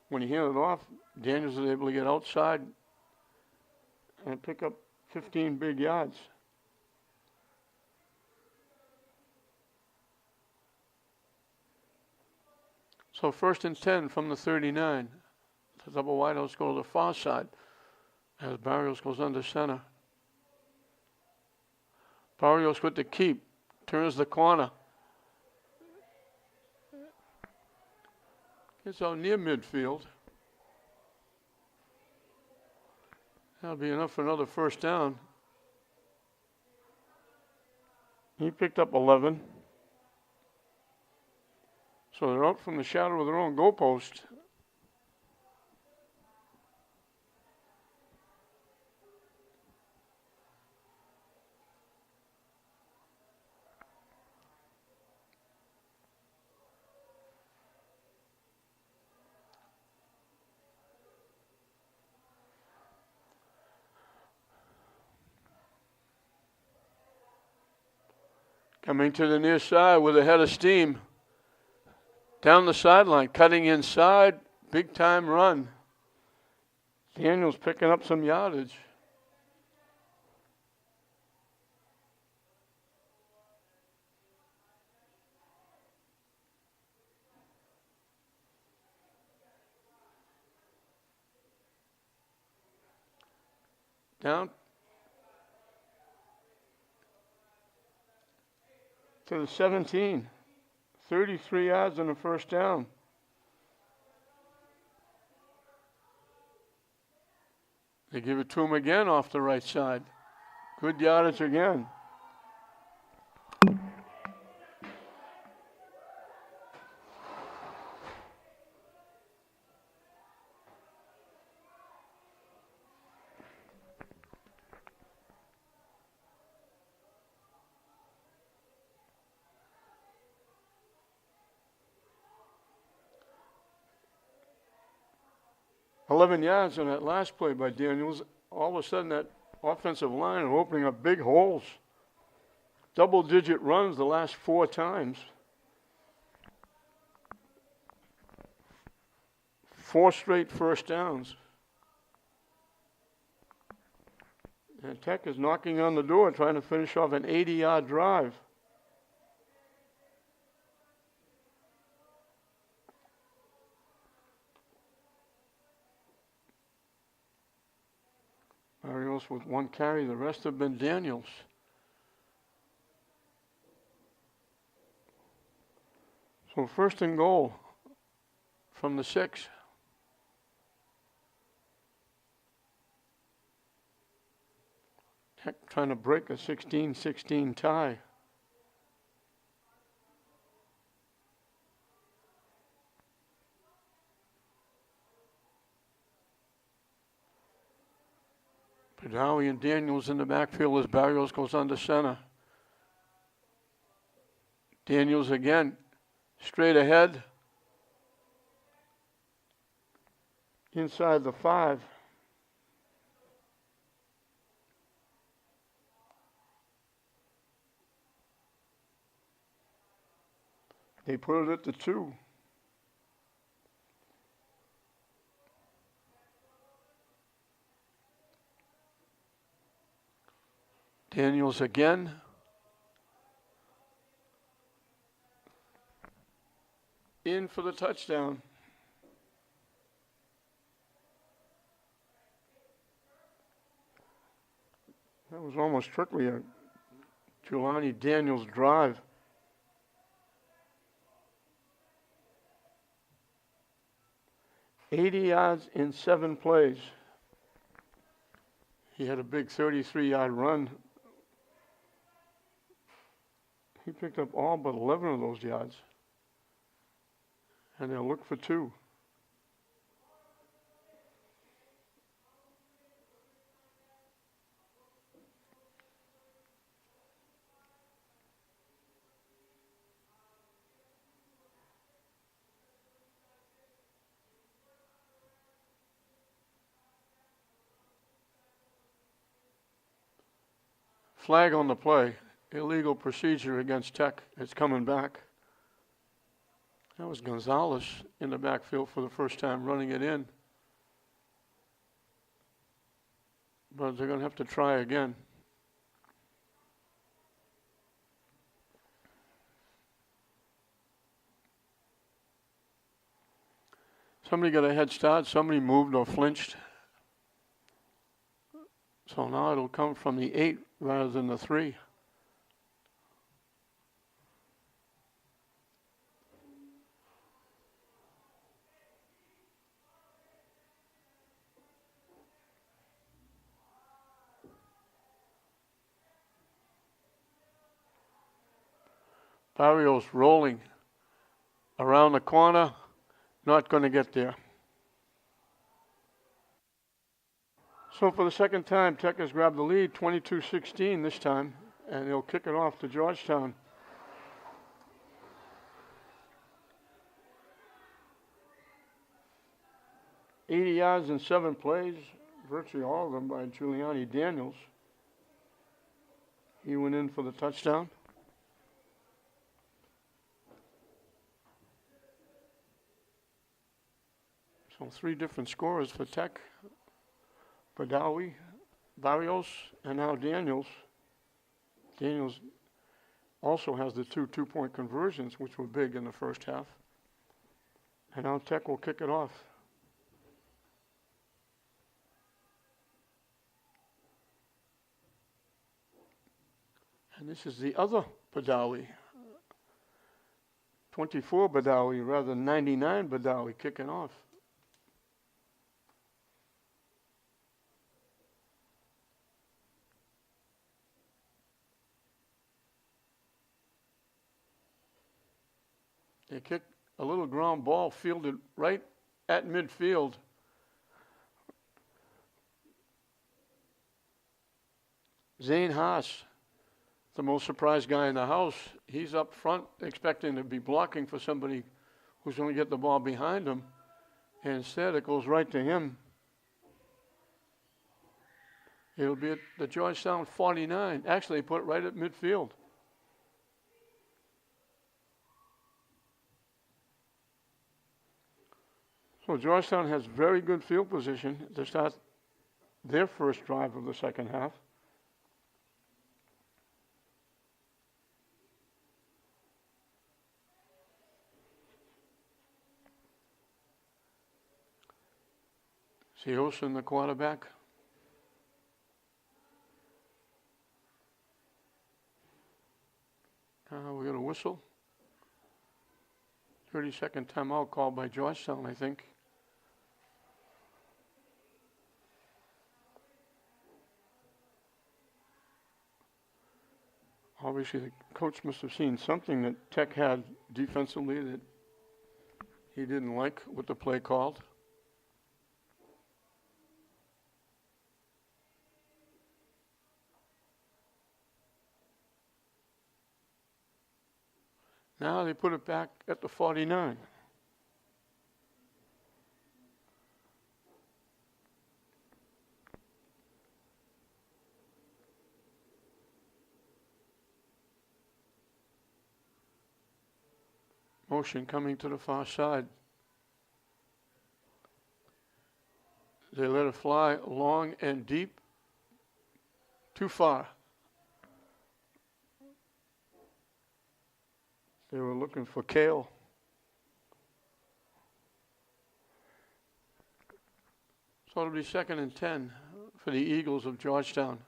when he handed it off, Daniels was able to get outside and pick up 15 big yards. So 1st and 10 from the 39. The double wideouts go to the far side as Barrios goes under center. Barrios with the keep, turns the corner. Gets out near midfield. That'll be enough for another first down. He picked up 11. So they're out from the shadow of their own goalpost. Coming to the near side with a head of steam. Down the sideline, cutting inside, big time run. Daniels picking up some yardage. Down to the 17. 33 yards on the first down. They give it to him again off the right side. Good yardage again. $11 yards on that last play by Daniels. All of a sudden, that offensive line are opening up big holes. Double-digit runs the last 4 times. 4 straight first downs. And Tech is knocking on the door, trying to finish off an 80-yard drive. Barrios with 1 carry, the rest have been Daniels. So 1st and goal from the 6. Tech trying to break a 16-16 tie. Padawi and Daniels in the backfield as Barrios goes under center. Daniels again, straight ahead. Inside the 5. They put it at the 2. Daniels again. In for the touchdown. That was almost strictly a Jelani Daniels drive. $80 yards in 7 plays. He had a big 33-yard run. He picked up all but 11 of those yards. And they'll look for two. Flag on the play. Illegal procedure against Tech. It's coming back. That was Gonzalez in the backfield for the first time, running it in. But they're going to have to try again. Somebody got a head start. Somebody moved or flinched. So now it'll come from the 8 rather than the 3. Barrios rolling around the corner, not going to get there. So for the second time, Tech has grabbed the lead, 22-16 this time, and they'll kick it off to Georgetown. $80 yards in 7 plays, virtually all of them by Giuliani Daniels. He went in for the touchdown. So 3 different scorers for Tech. Badawi, Barrios, and now Daniels. Daniels also has the 2 two-point conversions, which were big in the first half. And now Tech will kick it off. And this is the other Badawi. 24 Badawi rather than 99 Badawi kicking off. They kick a little ground ball fielded right at midfield. Zane Haas, the most surprised guy in the house, he's up front expecting to be blocking for somebody who's going to get the ball behind him. And instead, it goes right to him. It'll be at the Georgetown 49. Actually, they put it right at midfield. So Georgetown has very good field position to start their first drive of the second half. Olsen, the quarterback. We got a whistle. 30-second timeout called by Georgetown, I think. Obviously, the coach must have seen something that Tech had defensively that he didn't like with the play called. Now they put it back at the 49. Motion coming to the far side. They let it fly long and deep. Too far. They were looking for Kale. So it'll be 2nd and 10 for the Eagles of Georgetown.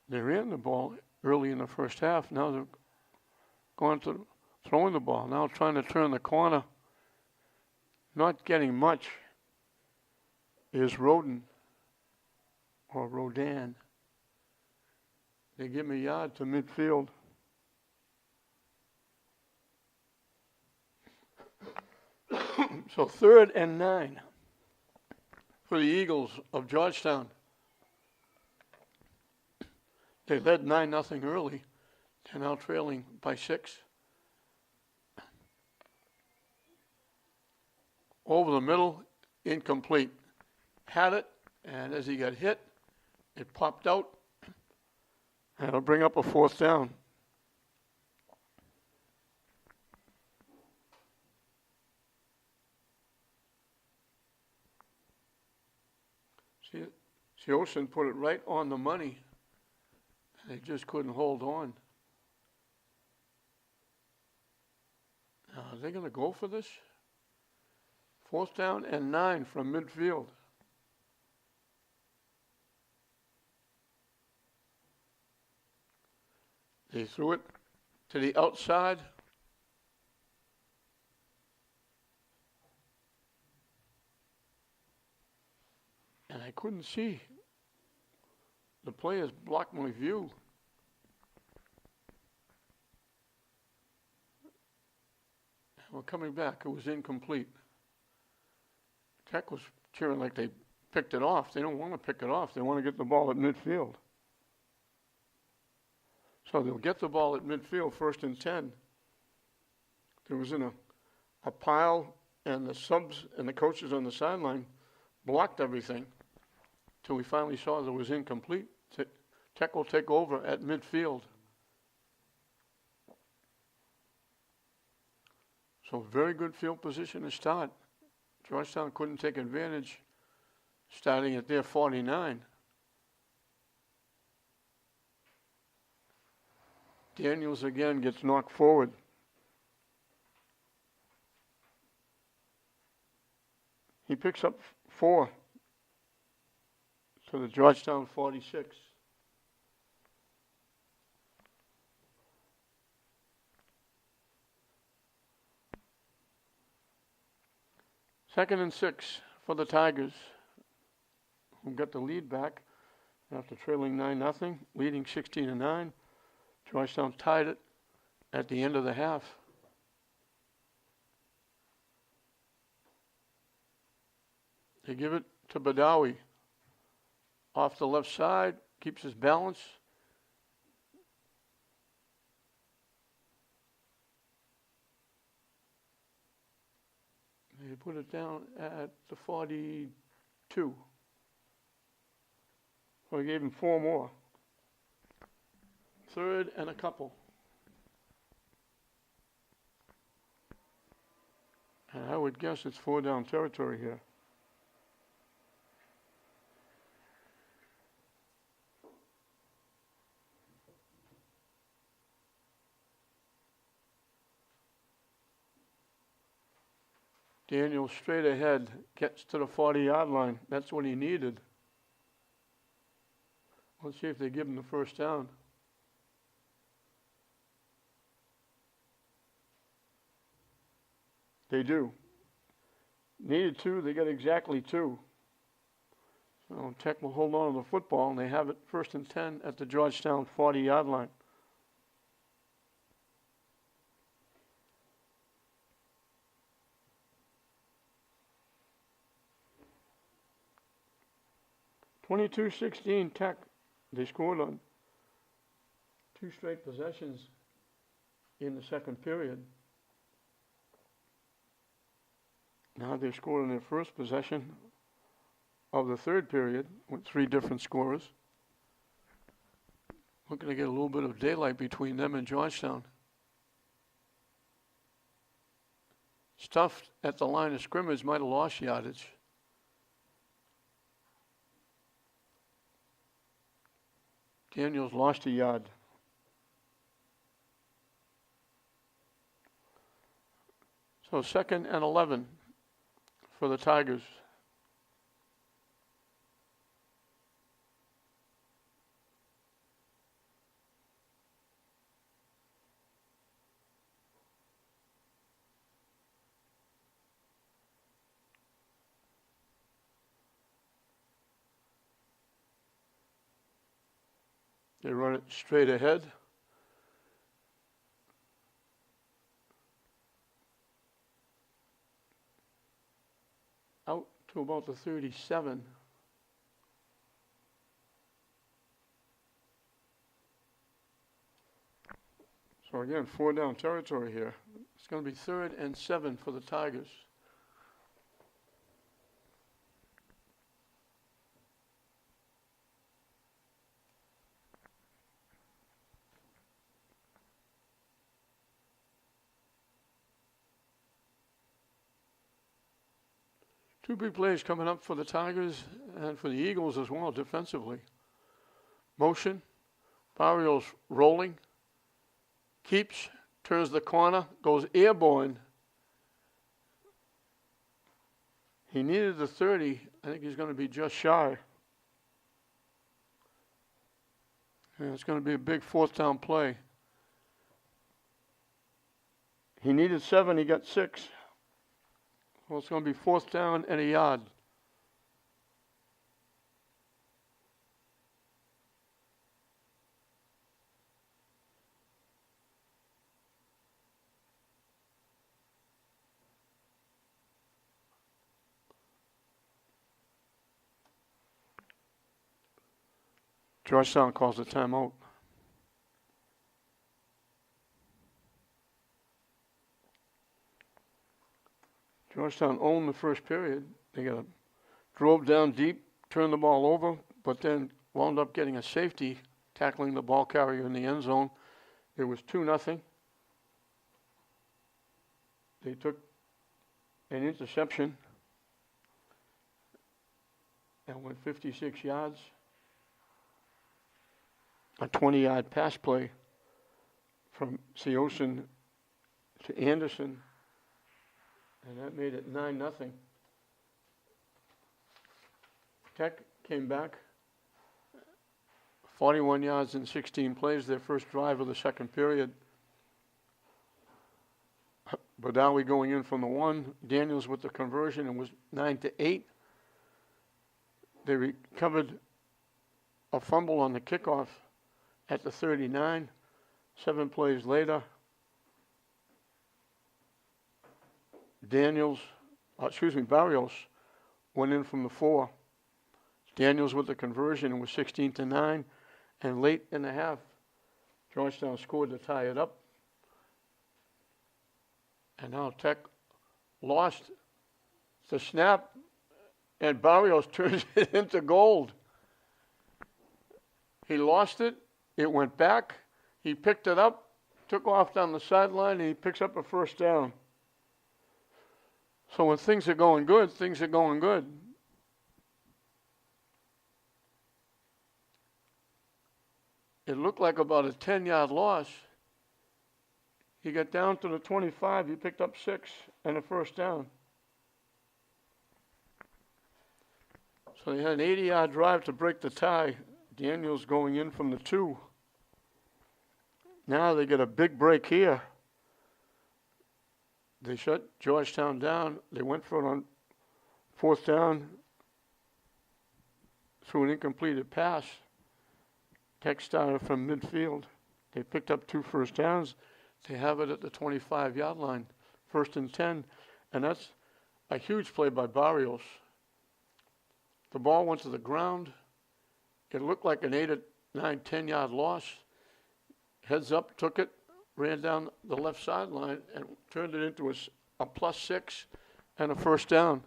They ran the ball early in the first half. Now they're going to throwing the ball. Now trying to turn the corner. Not getting much is Roden or Rodan. They give me a yard to midfield. So 3rd and 9 for the Eagles of Georgetown. They led 9-0 early. They're now trailing by 6. Over the middle, incomplete. Had it, and as he got hit, it popped out. And it'll bring up a 4th down. See, Ocean put it right on the money. They just couldn't hold on. Now, are they going to go for this? 4th down and 9 from midfield. They threw it to the outside. And I couldn't see. The players blocked my view. We're coming back. It was incomplete. Tech was cheering like they picked it off. They don't want to pick it off. They want to get the ball at midfield. So they'll get the ball at midfield, 1st and 10. There was in a pile, and the subs and the coaches on the sideline blocked everything till we finally saw that it was incomplete. Tech will take over at midfield. So very good field position to start. Georgetown couldn't take advantage, starting at their 49. Daniels again gets knocked forward. He picks up 4 to the Georgetown 46. Second and 6 for the Tigers, who got the lead back after trailing 9-0, leading 16-9. Georgetown tied it at the end of the half. They give it to Badawi. Off the left side, keeps his balance. They put it down at the 42. So he gave him 4 more. 3rd and a couple. And I would guess it's 4 down territory here. Daniel straight ahead, gets to the 40-yard line. That's what he needed. Let's see if they give him the 1st down. They do. Needed 2, they got exactly 2. So Tech will hold on to the football, and they have it 1st and 10 at the Georgetown 40-yard line. (22-16) Tech. They scored on 2 straight possessions in the second period. Now they've scored in their first possession of the third period with 3 different scorers. Looking to get a little bit of daylight between them and Georgetown. Stuffed at the line of scrimmage might have lost yardage. Daniels lost a yard. So 2nd and 11 for the Tigers. They run it straight ahead. Out to about the 37. So again, 4 down territory here. It's going to be 3rd and 7 for the Tigers. Two big plays coming up for the Tigers and for the Eagles as well defensively. Motion, Barrios rolling, keeps, turns the corner, goes airborne. He needed the 30. I think he's going to be just shy. And it's going to be a big 4th down play. He needed 7, he got 6. Well, it's going to be 4th down and a yard. Georgetown calls the timeout. Georgetown owned the first period. They drove down deep, turned the ball over, but then wound up getting a safety tackling the ball carrier in the end zone. It was 2-0. They took an interception and went 56 yards. A 20-yard pass play from Seosin to Anderson, and that made it 9-0. Tech came back, 41 yards in 16 plays, their first drive of the second period. Badawi going in from the 1, Daniels with the conversion, and was 9-8. They recovered a fumble on the kickoff at the 39. 7 plays later, Barrios went in from the 4. Daniels with the conversion and was 16-9. And late in the half, Georgetown scored to tie it up. And now Tech lost the snap, and Barrios turns it into gold. He lost it. It went back. He picked it up, took off down the sideline, and he picks up a 1st down. So when things are going good, things are going good. It looked like about a 10-yard loss. He got down to the 25. He picked up 6 and a 1st down. So they had an 80-yard drive to break the tie. Daniels going in from the 2. Now they get a big break here. They shut Georgetown down. They went for it on 4th down through an incompleted pass. Tech started from midfield. They picked up 2 first downs. They have it at the 25-yard line, 1st and 10. And that's a huge play by Barrios. The ball went to the ground. It looked like an 8 or 9, 10-yard loss. Heads up, took it, ran down the left sideline, and turned it into a +6 and a 1st down.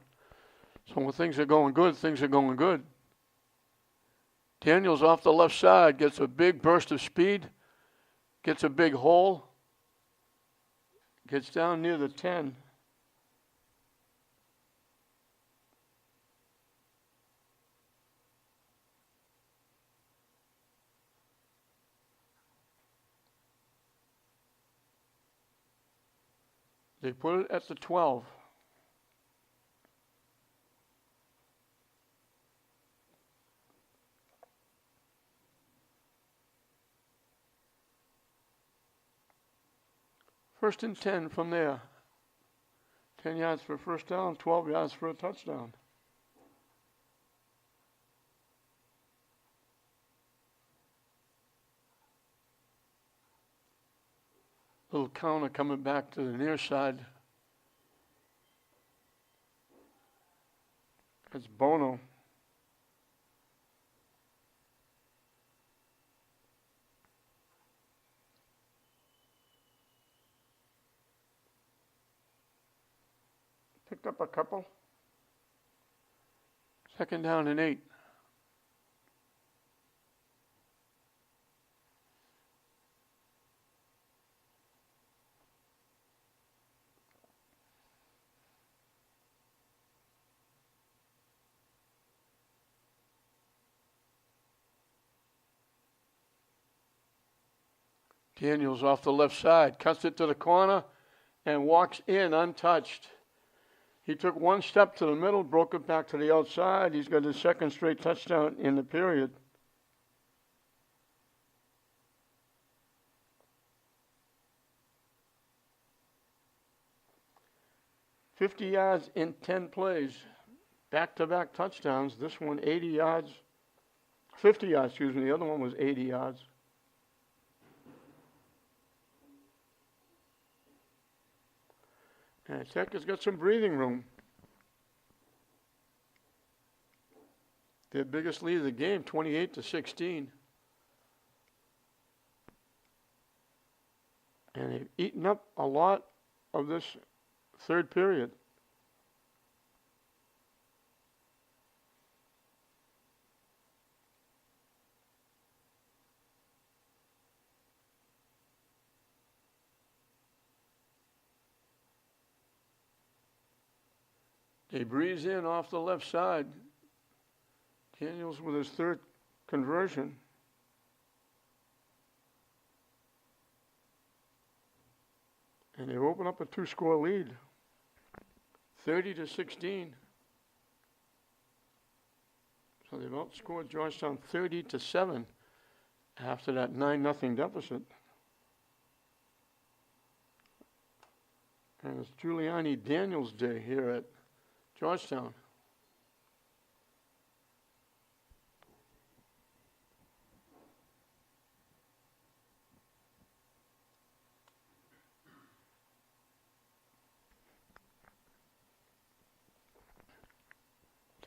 So when things are going good, things are going good. Daniels off the left side gets a big burst of speed, gets a big hole, gets down near the 10. They put it at the 12. First and 10 from there. 10 yards for a 1st down, 12 yards for a touchdown. Little counter coming back to the near side. It's Bono. Picked up a couple. 2nd down and 8. Daniels off the left side, cuts it to the corner, and walks in untouched. He took one step to the middle, broke it back to the outside. He's got his 2nd straight touchdown in the period. $50 yards in 10 plays. Back-to-back touchdowns. This one 80 yards. 50 yards, excuse me. The other one was 80 yards. And Tech has got some breathing room. Their biggest lead of the game, 28-16. And they've eaten up a lot of this 3rd period. They breeze in off the left side. Daniels with his 3rd conversion. And they open up a 2-score lead. 30-16. So they've outscored Georgetown 30-7 after that 9-0 deficit. And it's Giuliani Daniels Day here at Georgetown.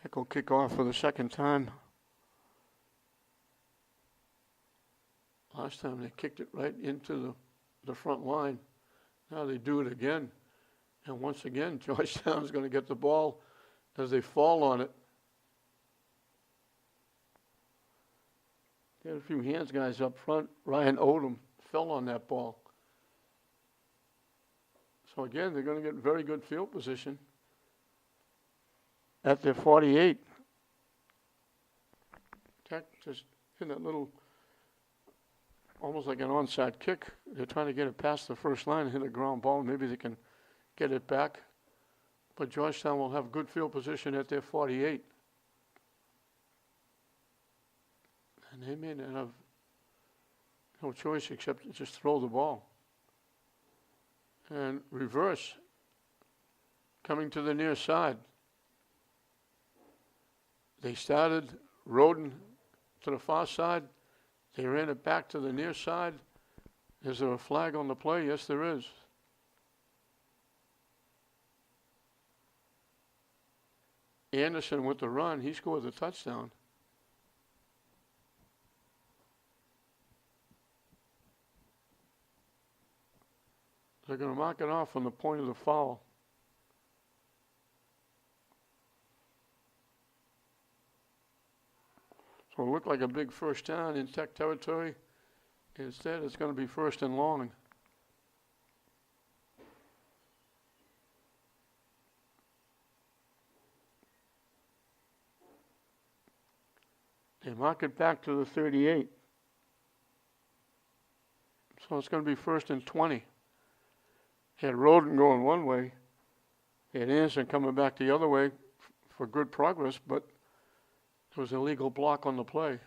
Tech will kick off for the 2nd time. Last time they kicked it right into the front line. Now they do it again. And once again, Georgetown's going to get the ball as they fall on it. They had a few hands guys up front. Ryan Odom fell on that ball. So again, they're going to get very good field position at their 48. Tech just hit that little, almost like an onside kick. They're trying to get it past the first line and hit a ground ball. Maybe they can get it back. But Georgetown will have good field position at their 48. And they may not have no choice except to just throw the ball. And reverse, coming to the near side. They started Roden to the far side. They ran it back to the near side. Is there a flag on the play? Yes, there is. Anderson with the run, he scored the touchdown. They're going to mark it off on the point of the foul. So it looked like a big 1st down in Tech territory. Instead, it's going to be 1st and long. They mark it back to the 38. So it's going to be 1st and 20. They had Roden going one way. They had Anderson coming back the other way for good progress, but there was an illegal block on the play.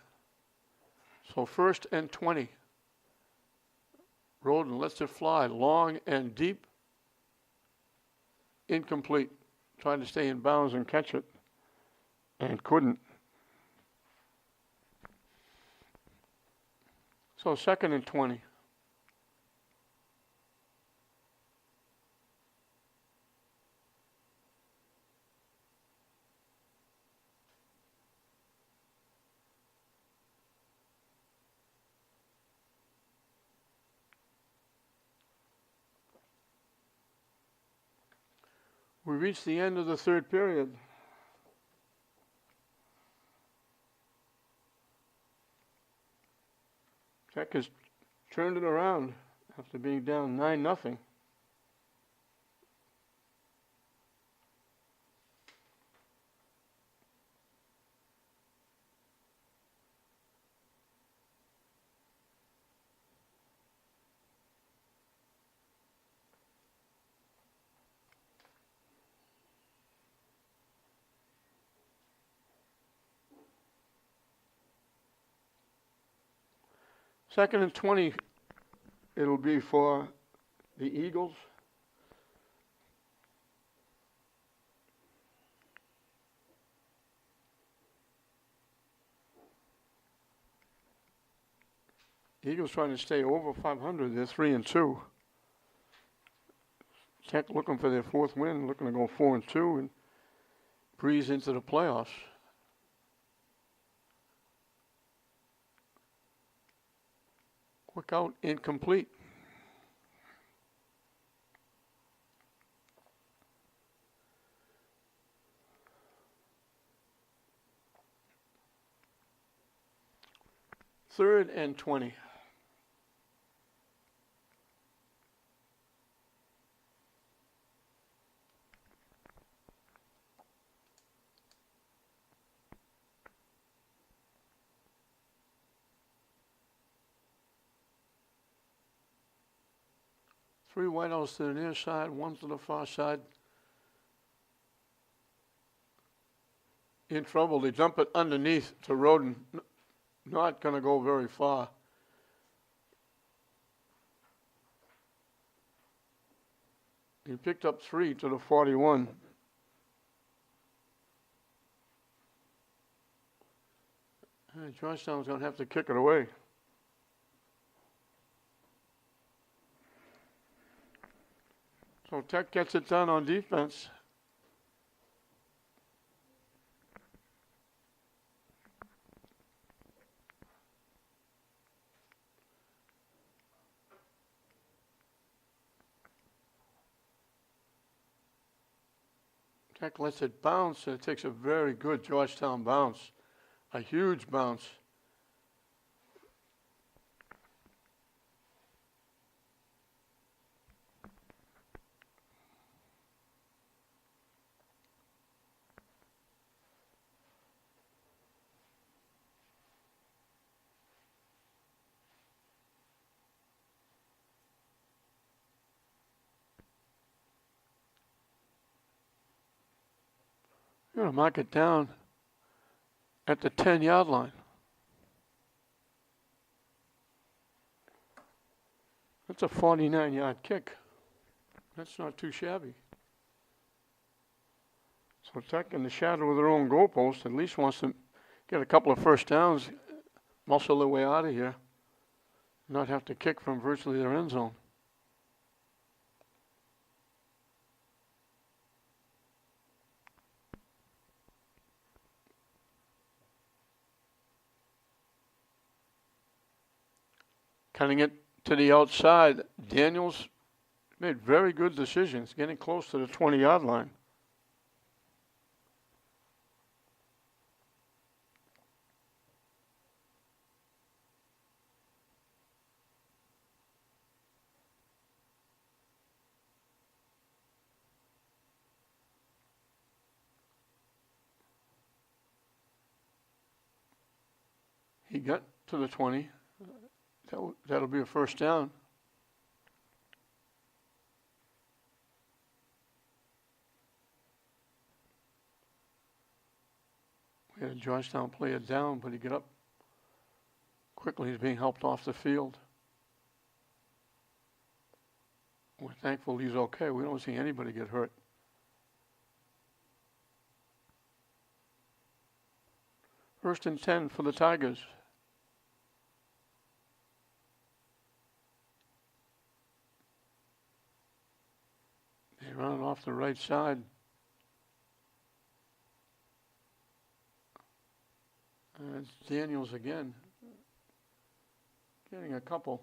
So 1st and 20. Roden lets it fly long and deep. Incomplete. Tried to stay in bounds and catch it and couldn't. So 2nd and 20. We reached the end of the third period. Tech has turned it around after being down 9-0. Second and 20, it'll be for the Eagles. Eagles trying to stay over 500. They're 3-2. Tech looking for their fourth win, looking to go 4-2 and breeze into the playoffs. Quick out, incomplete. Third and 20. Three wideouts to the near side, one to the far side. In trouble. They dump it underneath to Roden. Not going to go very far. He picked up 3 to the 41. Georgetown's going to have to kick it away. So Tech gets it done on defense. Tech lets it bounce, and it takes a very good Georgetown bounce. A huge bounce. You're going to mark it down at the 10-yard line. That's a 49-yard kick. That's not too shabby. So Tech in the shadow of their own goalpost at least wants to get a couple of first downs, muscle their way out of here, not have to kick from virtually their end zone. Cutting it to the outside, Daniels made very good decisions, getting close to the 20-yard line. He got to the 20. That'll be a first down. We had a Georgetown player down, but he got up quickly. He's being helped off the field. We're thankful he's okay. We don't see anybody get hurt. First and 10 for the Tigers. They run it off the right side. And it's Daniels again. Getting a couple.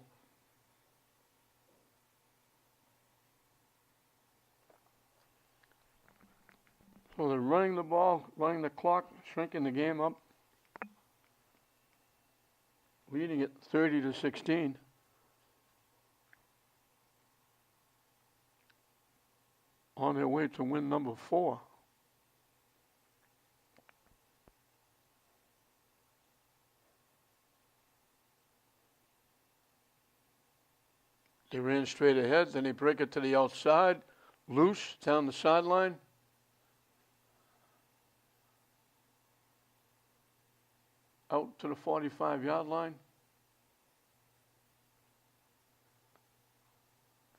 So they're running the ball, running the clock, shrinking the game up, leading it 30-16. On their way to win number 4. They ran straight ahead, then they break it to the outside, loose down the sideline. Out to the 45-yard line.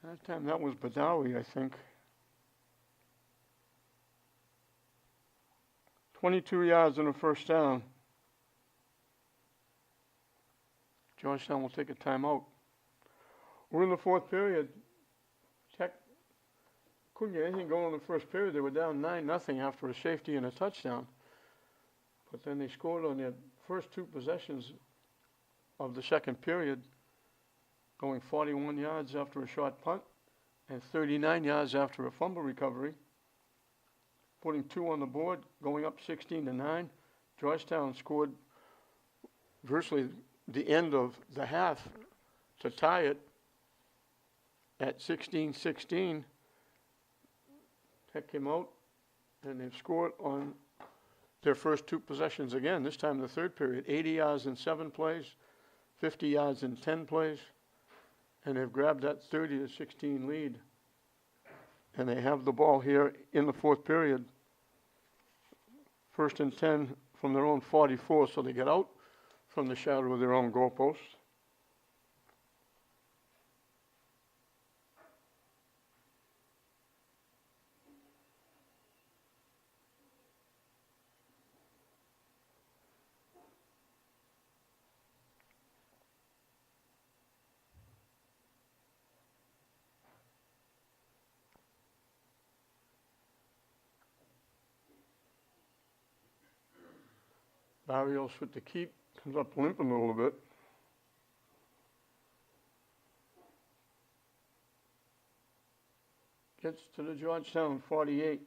That time that was Badawi, I think. 22 yards in the first down. Georgetown will take a timeout. We're in the fourth period. Tech couldn't get anything going in the first period. They were down 9-0 after a safety and a touchdown. But then they scored on their first 2 possessions of the second period, going 41 yards after a short punt and 39 yards after a fumble recovery, putting 2 on the board, going up 16-9. Georgetown scored virtually the end of the half to tie it at 16-16. Tech came out and they've scored on their first 2 possessions again, this time the third period, 80 yards in 7 plays, 50 yards in 10 plays, and they've grabbed that 30-16 lead. And they have the ball here in the fourth period. 1st and 10 from their own 44, so they get out from the shadow of their own goalpost. Barrios with the keep, comes up limping a little bit. Gets to the Georgetown 48.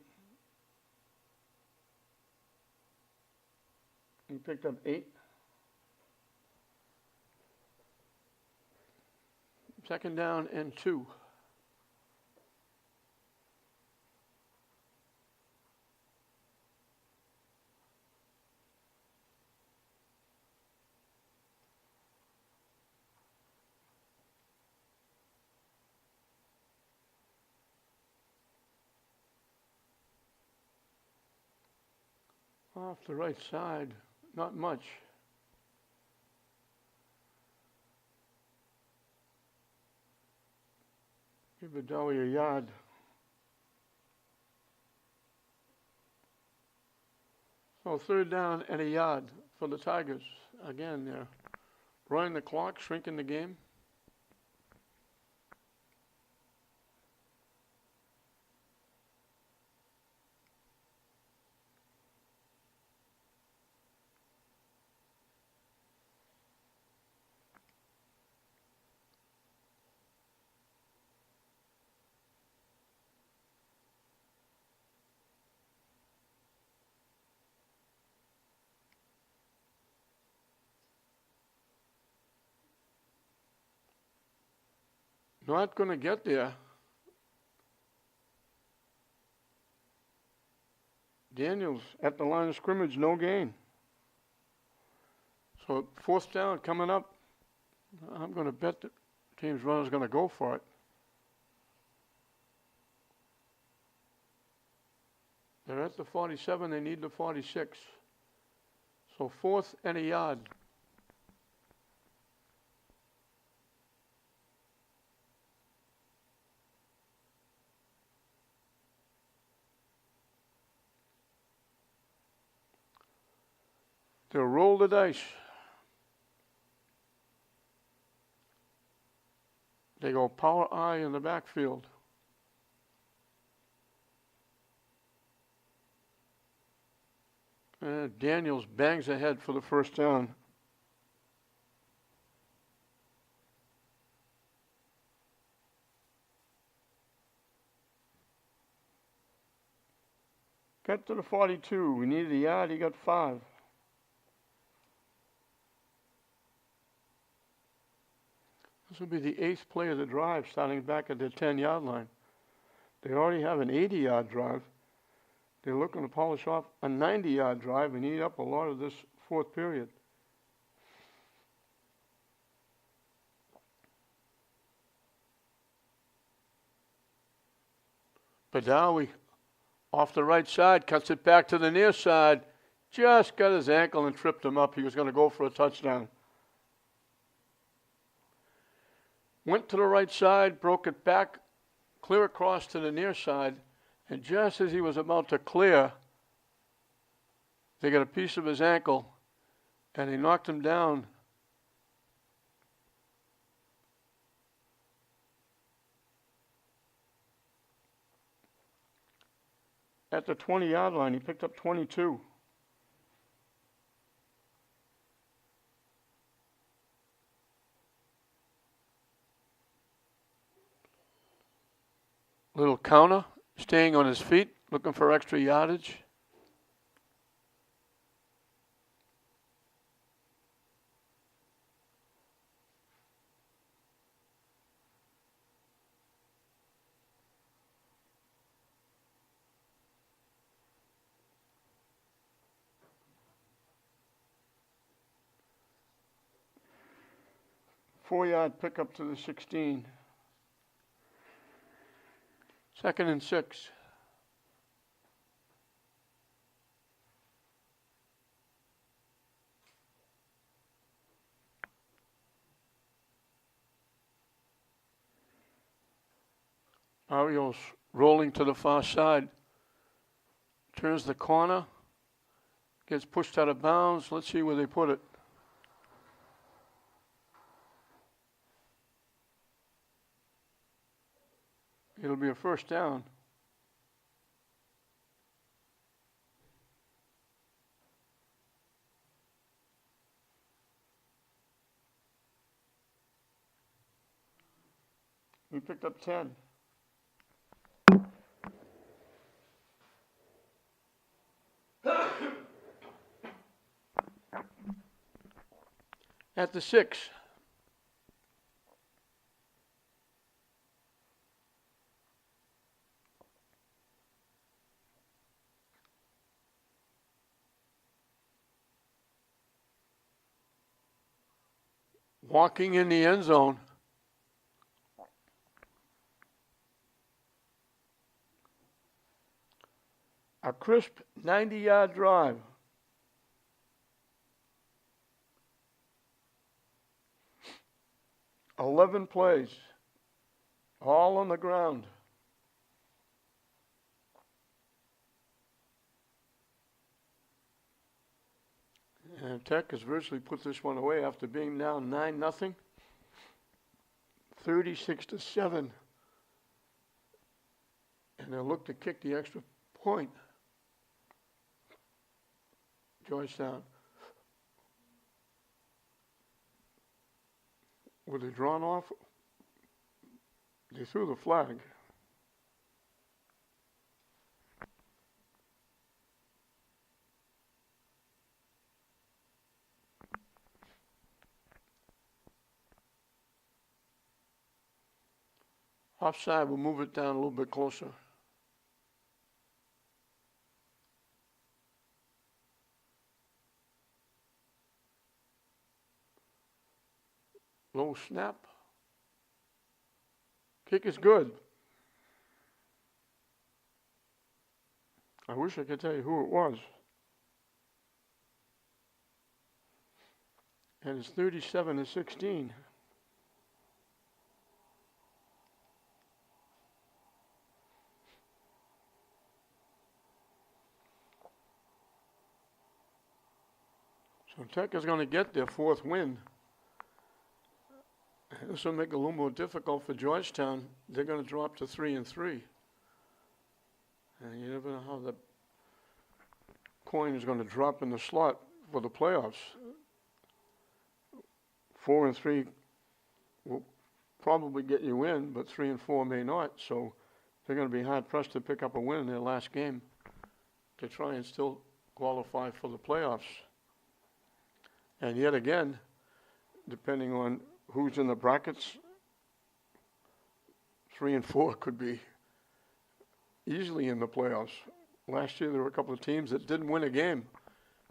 He picked up 8. 2nd down and 2. Off the right side, not much. Give Badawi a yard. So 3rd down and a yard for the Tigers. Again, they're running the clock, shrinking the game. Not going to get there. Daniels at the line of scrimmage, no gain. So 4th down coming up. I'm going to bet the team's runner's going to go for it. They're at the 47. They need the 46. So 4th and a yard. They'll roll the dice. They go power I in the backfield. Daniels bangs ahead for the 1st down. Got to the 42. We needed a yard. He got 5. This will be the 8th play of the drive, starting back at the 10-yard line. They already have an 80-yard drive. They're looking to polish off a 90-yard drive and eat up a lot of this fourth period. Badawi off the right side, cuts it back to the near side. Just got his ankle and tripped him up. He was going to go for a touchdown. Went to the right side, broke it back, clear across to the near side, and just as he was about to clear, they got a piece of his ankle, and he knocked him down. At the 20-yard line, he picked up 22. Little counter, staying on his feet, looking for extra yardage. Four-yard pickup to the 16. 2nd and 6. Arios rolling to the far side. Turns the corner. Gets pushed out of bounds. Let's see where they put it. It'll be a first down. We picked up 10. At the 6. Walking in the end zone. A crisp 90-yard drive. $11 plays, all on the ground. And Tech has virtually put this one away after being down 9-0, 36-7. And they'll look to kick the extra point. Georgetown. Were they drawn off? They threw the flag. Offside, we'll move it down a little bit closer. Low snap. Kick is good. I wish I could tell you who it was. And it's 37-16. So Tech is going to get their fourth win. This will make it a little more difficult for Georgetown. They're going to drop to 3-3. And you never know how the coin is going to drop in the slot for the playoffs. 4-3 will probably get you in, but 3-4 may not. So they're going to be hard pressed to pick up a win in their last game. to try and still qualify for the playoffs. And yet again, depending on who's in the brackets, 3 and 4 could be easily in the playoffs. Last year there were a couple of teams that didn't win a game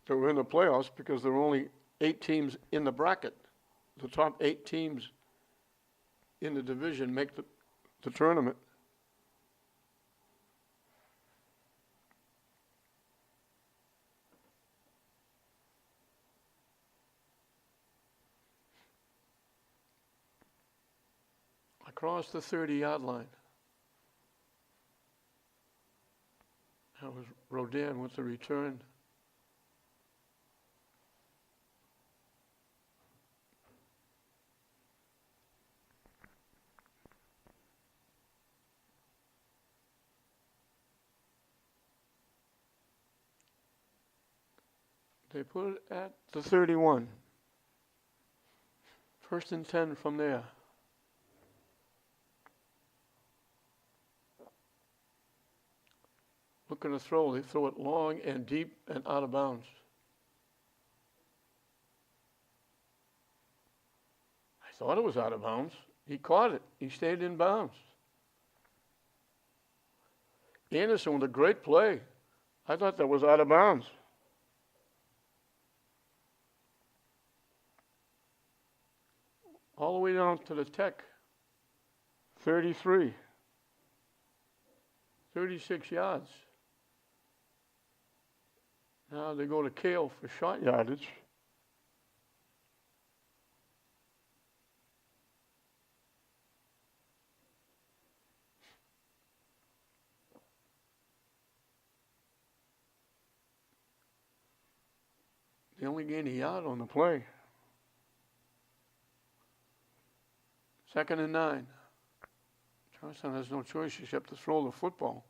that were in the playoffs because there were only 8 teams in the bracket. The top 8 teams in the division make the tournament. Across the 30-yard line. That was Rodin with the return. They put it at the 31. 1st and 10 from there. Looking to throw, they throw it long and deep and out of bounds. I thought it was out of bounds. He caught it. He stayed in bounds. Anderson with a great play. I thought that was out of bounds. All the way down to the Tech. 33. 36 yards. Now they go to Kale for short yardage. They only gained a yard on the play. 2nd and 9. Georgetown has no choice except to throw the football.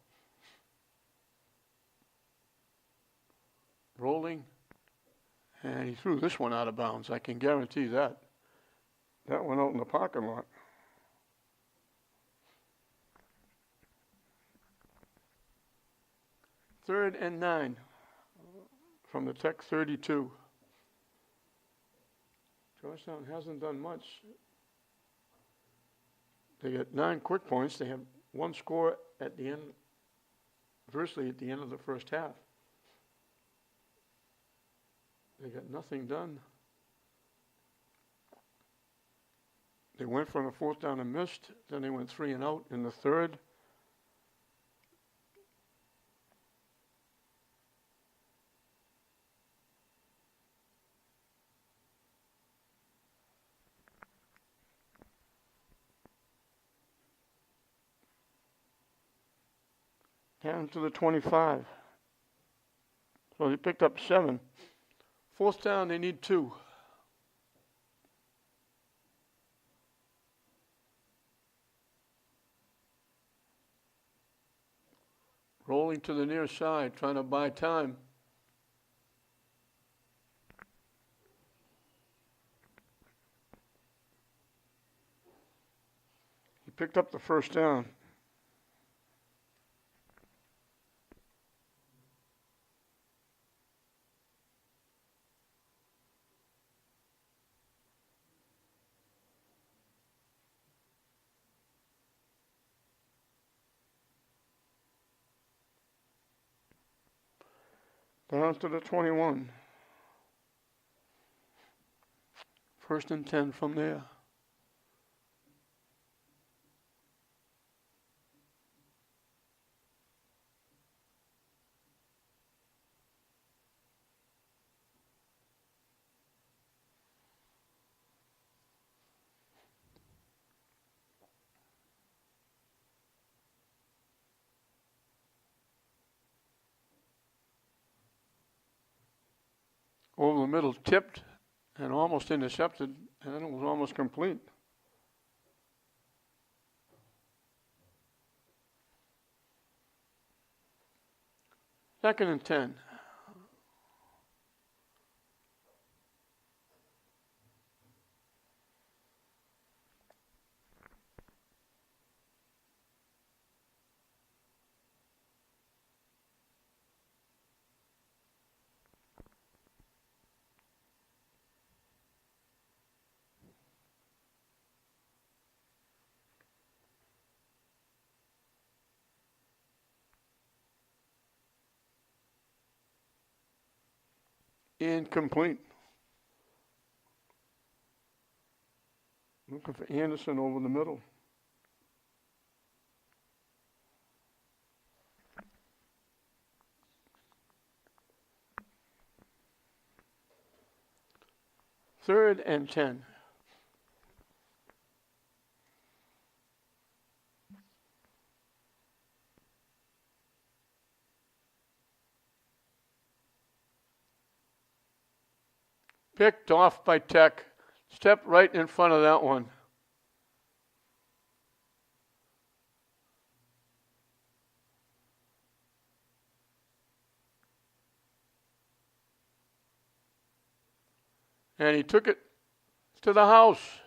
Rolling, and he threw this one out of bounds. I can guarantee that. That went out in the parking lot. Third and 9 from the Tech 32. Georgetown hasn't done much. They got 9 quick points. They have 1 score at the end, virtually at the end of the first half. They got nothing done. They went for a 4th down and missed. Then they went 3 and out in the 3rd. Down to the 25. So they picked up 7. 4th down, they need 2. Rolling to the near side, trying to buy time. He picked up the 1st down. Down to the 21. 1st and 10 from there. Over the middle, tipped and almost intercepted, and then it was almost complete. Second and 10. Incomplete. Looking for Anderson over the middle. Third and 10. Picked off by Tech. Step right in front of that one. And he took it to the house.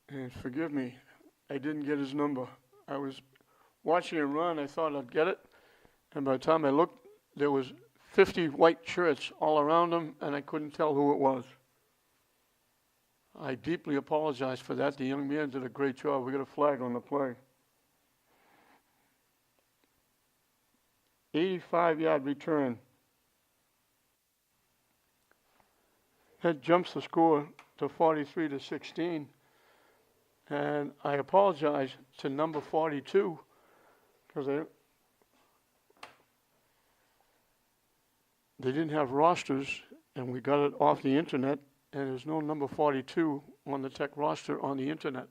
And forgive me, I didn't get his number. I was watching him run. I thought I'd get it. And by the time I looked, there was 50 white shirts all around him, and I couldn't tell who it was. I deeply apologize for that. The young man did a great job. We got a flag on the play. 85-yard return. That jumps the score to 43-16. And I apologize to number 42 because they didn't have rosters, and we got it off the internet, and there's no number 42 on the Tech roster on the internet.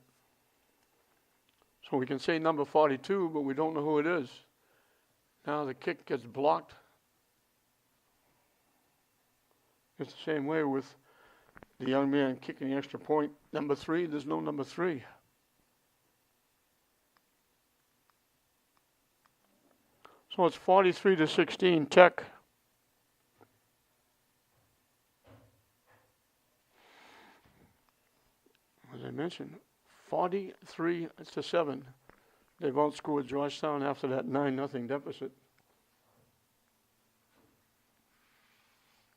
So we can say number 42, but we don't know who it is. Now the kick gets blocked. It's the same way with the young man kicking the extra point. Number 3, there's no number 3. So it's 43-16 Tech. As I mentioned, 43-7. They've outscored Georgetown after that 9-0 deficit.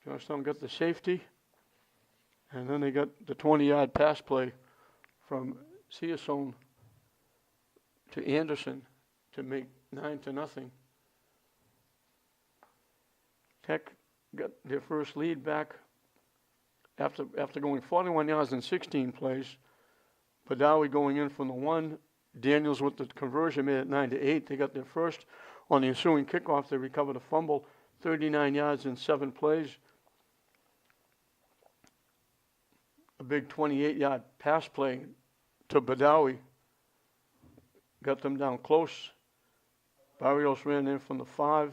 Georgetown got the safety, and then they got the 20-yard pass play from Searson to Anderson to make 9-0. Tech got their first lead back after going 41 yards in 16 plays. Badawi going in from the 1. Daniels with the conversion made it 9-8. They got their first on the ensuing kickoff. They recovered a fumble, 39 yards in 7 plays. A big 28-yard pass play to Badawi. Got them down close. Barrios ran in from the 5.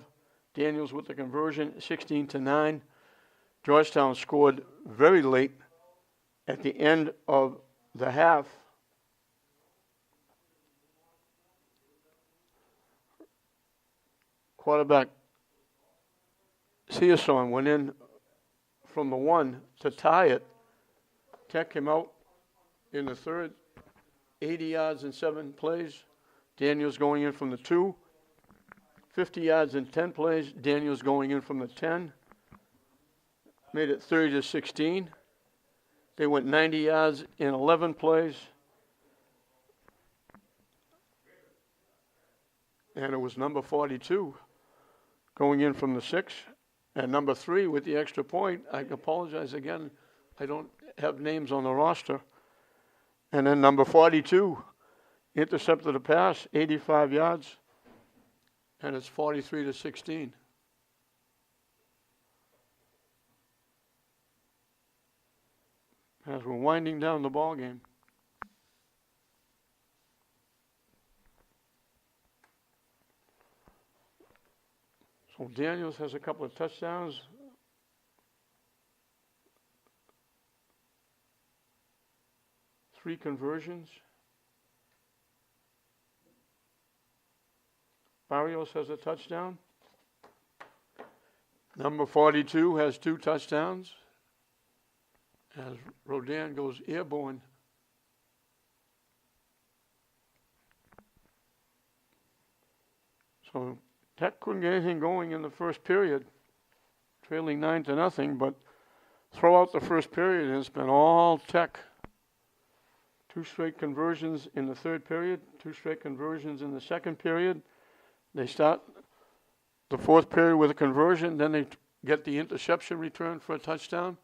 Daniels with the conversion, 16-9. Georgetown scored very late at the end of the half. Quarterback Searson went in from the 1 to tie it. Tech came out in the third, 80 yards in 7 plays. Daniels going in from the 2. 50 yards in 10 plays. Daniels going in from the 10. Made it 30-16. They went 90 yards in 11 plays. And it was number 42 going in from the 6. And number 3 with the extra point. I apologize again. I don't have names on the roster. And then number 42 intercepted a pass, 85 yards. And it's 43-16. As we're winding down the ball game. So Daniels has a couple of touchdowns. Three conversions. Barrios has a touchdown. Number 42 has 2 touchdowns. As Rodan goes airborne. So Tech couldn't get anything going in the first period, trailing 9-0, but throughout the first period, it's been all Tech. 2 straight conversions in the third period, 2 straight conversions in the second period. They start the fourth period with a conversion, then they get the interception return for a touchdown.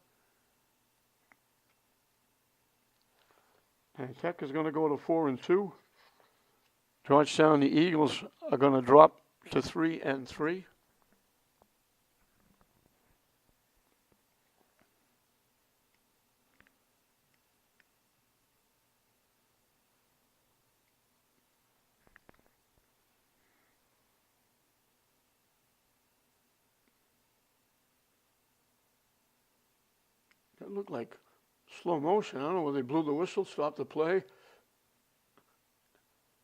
And Tech is going to go to 4-2. Georgetown, the Eagles, are going to drop to 3-3. That looked like slow motion. I don't know whether they blew the whistle, stopped the play.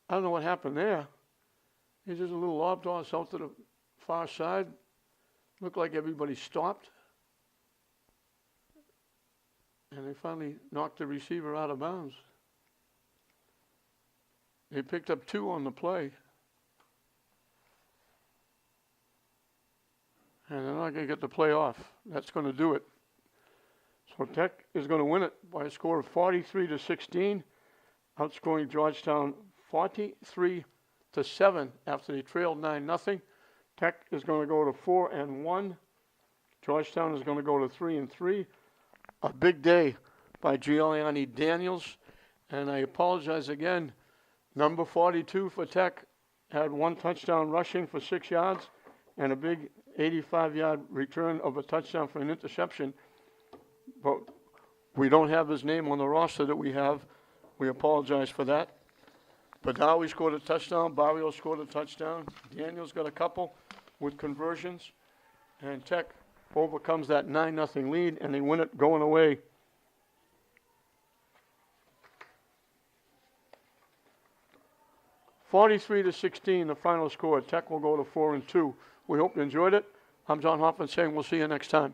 I don't know what happened there. It's just a little lob toss out to the far side. Looked like everybody stopped. And they finally knocked the receiver out of bounds. They picked up 2 on the play. And they're not going to get the play off. That's going to do it. So Tech is going to win it by a score of 43-16, outscoring Georgetown 43-7 after they trailed 9-0. Tech is going to go to 4-1. Georgetown is going to go to 3-3. A big day by Giuliani Daniels. And I apologize again. Number 42 for Tech had 1 touchdown rushing for 6 yards and a big 85-yard return of a touchdown for an interception. But we don't have his name on the roster that we have. We apologize for that. Badawi scored a touchdown. Barrios scored a touchdown. Daniels got a couple with conversions. And Tech overcomes that 9-0 lead, and they win it going away. (43-16), the final score. Tech will go to 4-2. We hope you enjoyed it. I'm John Hoffman saying we'll see you next time.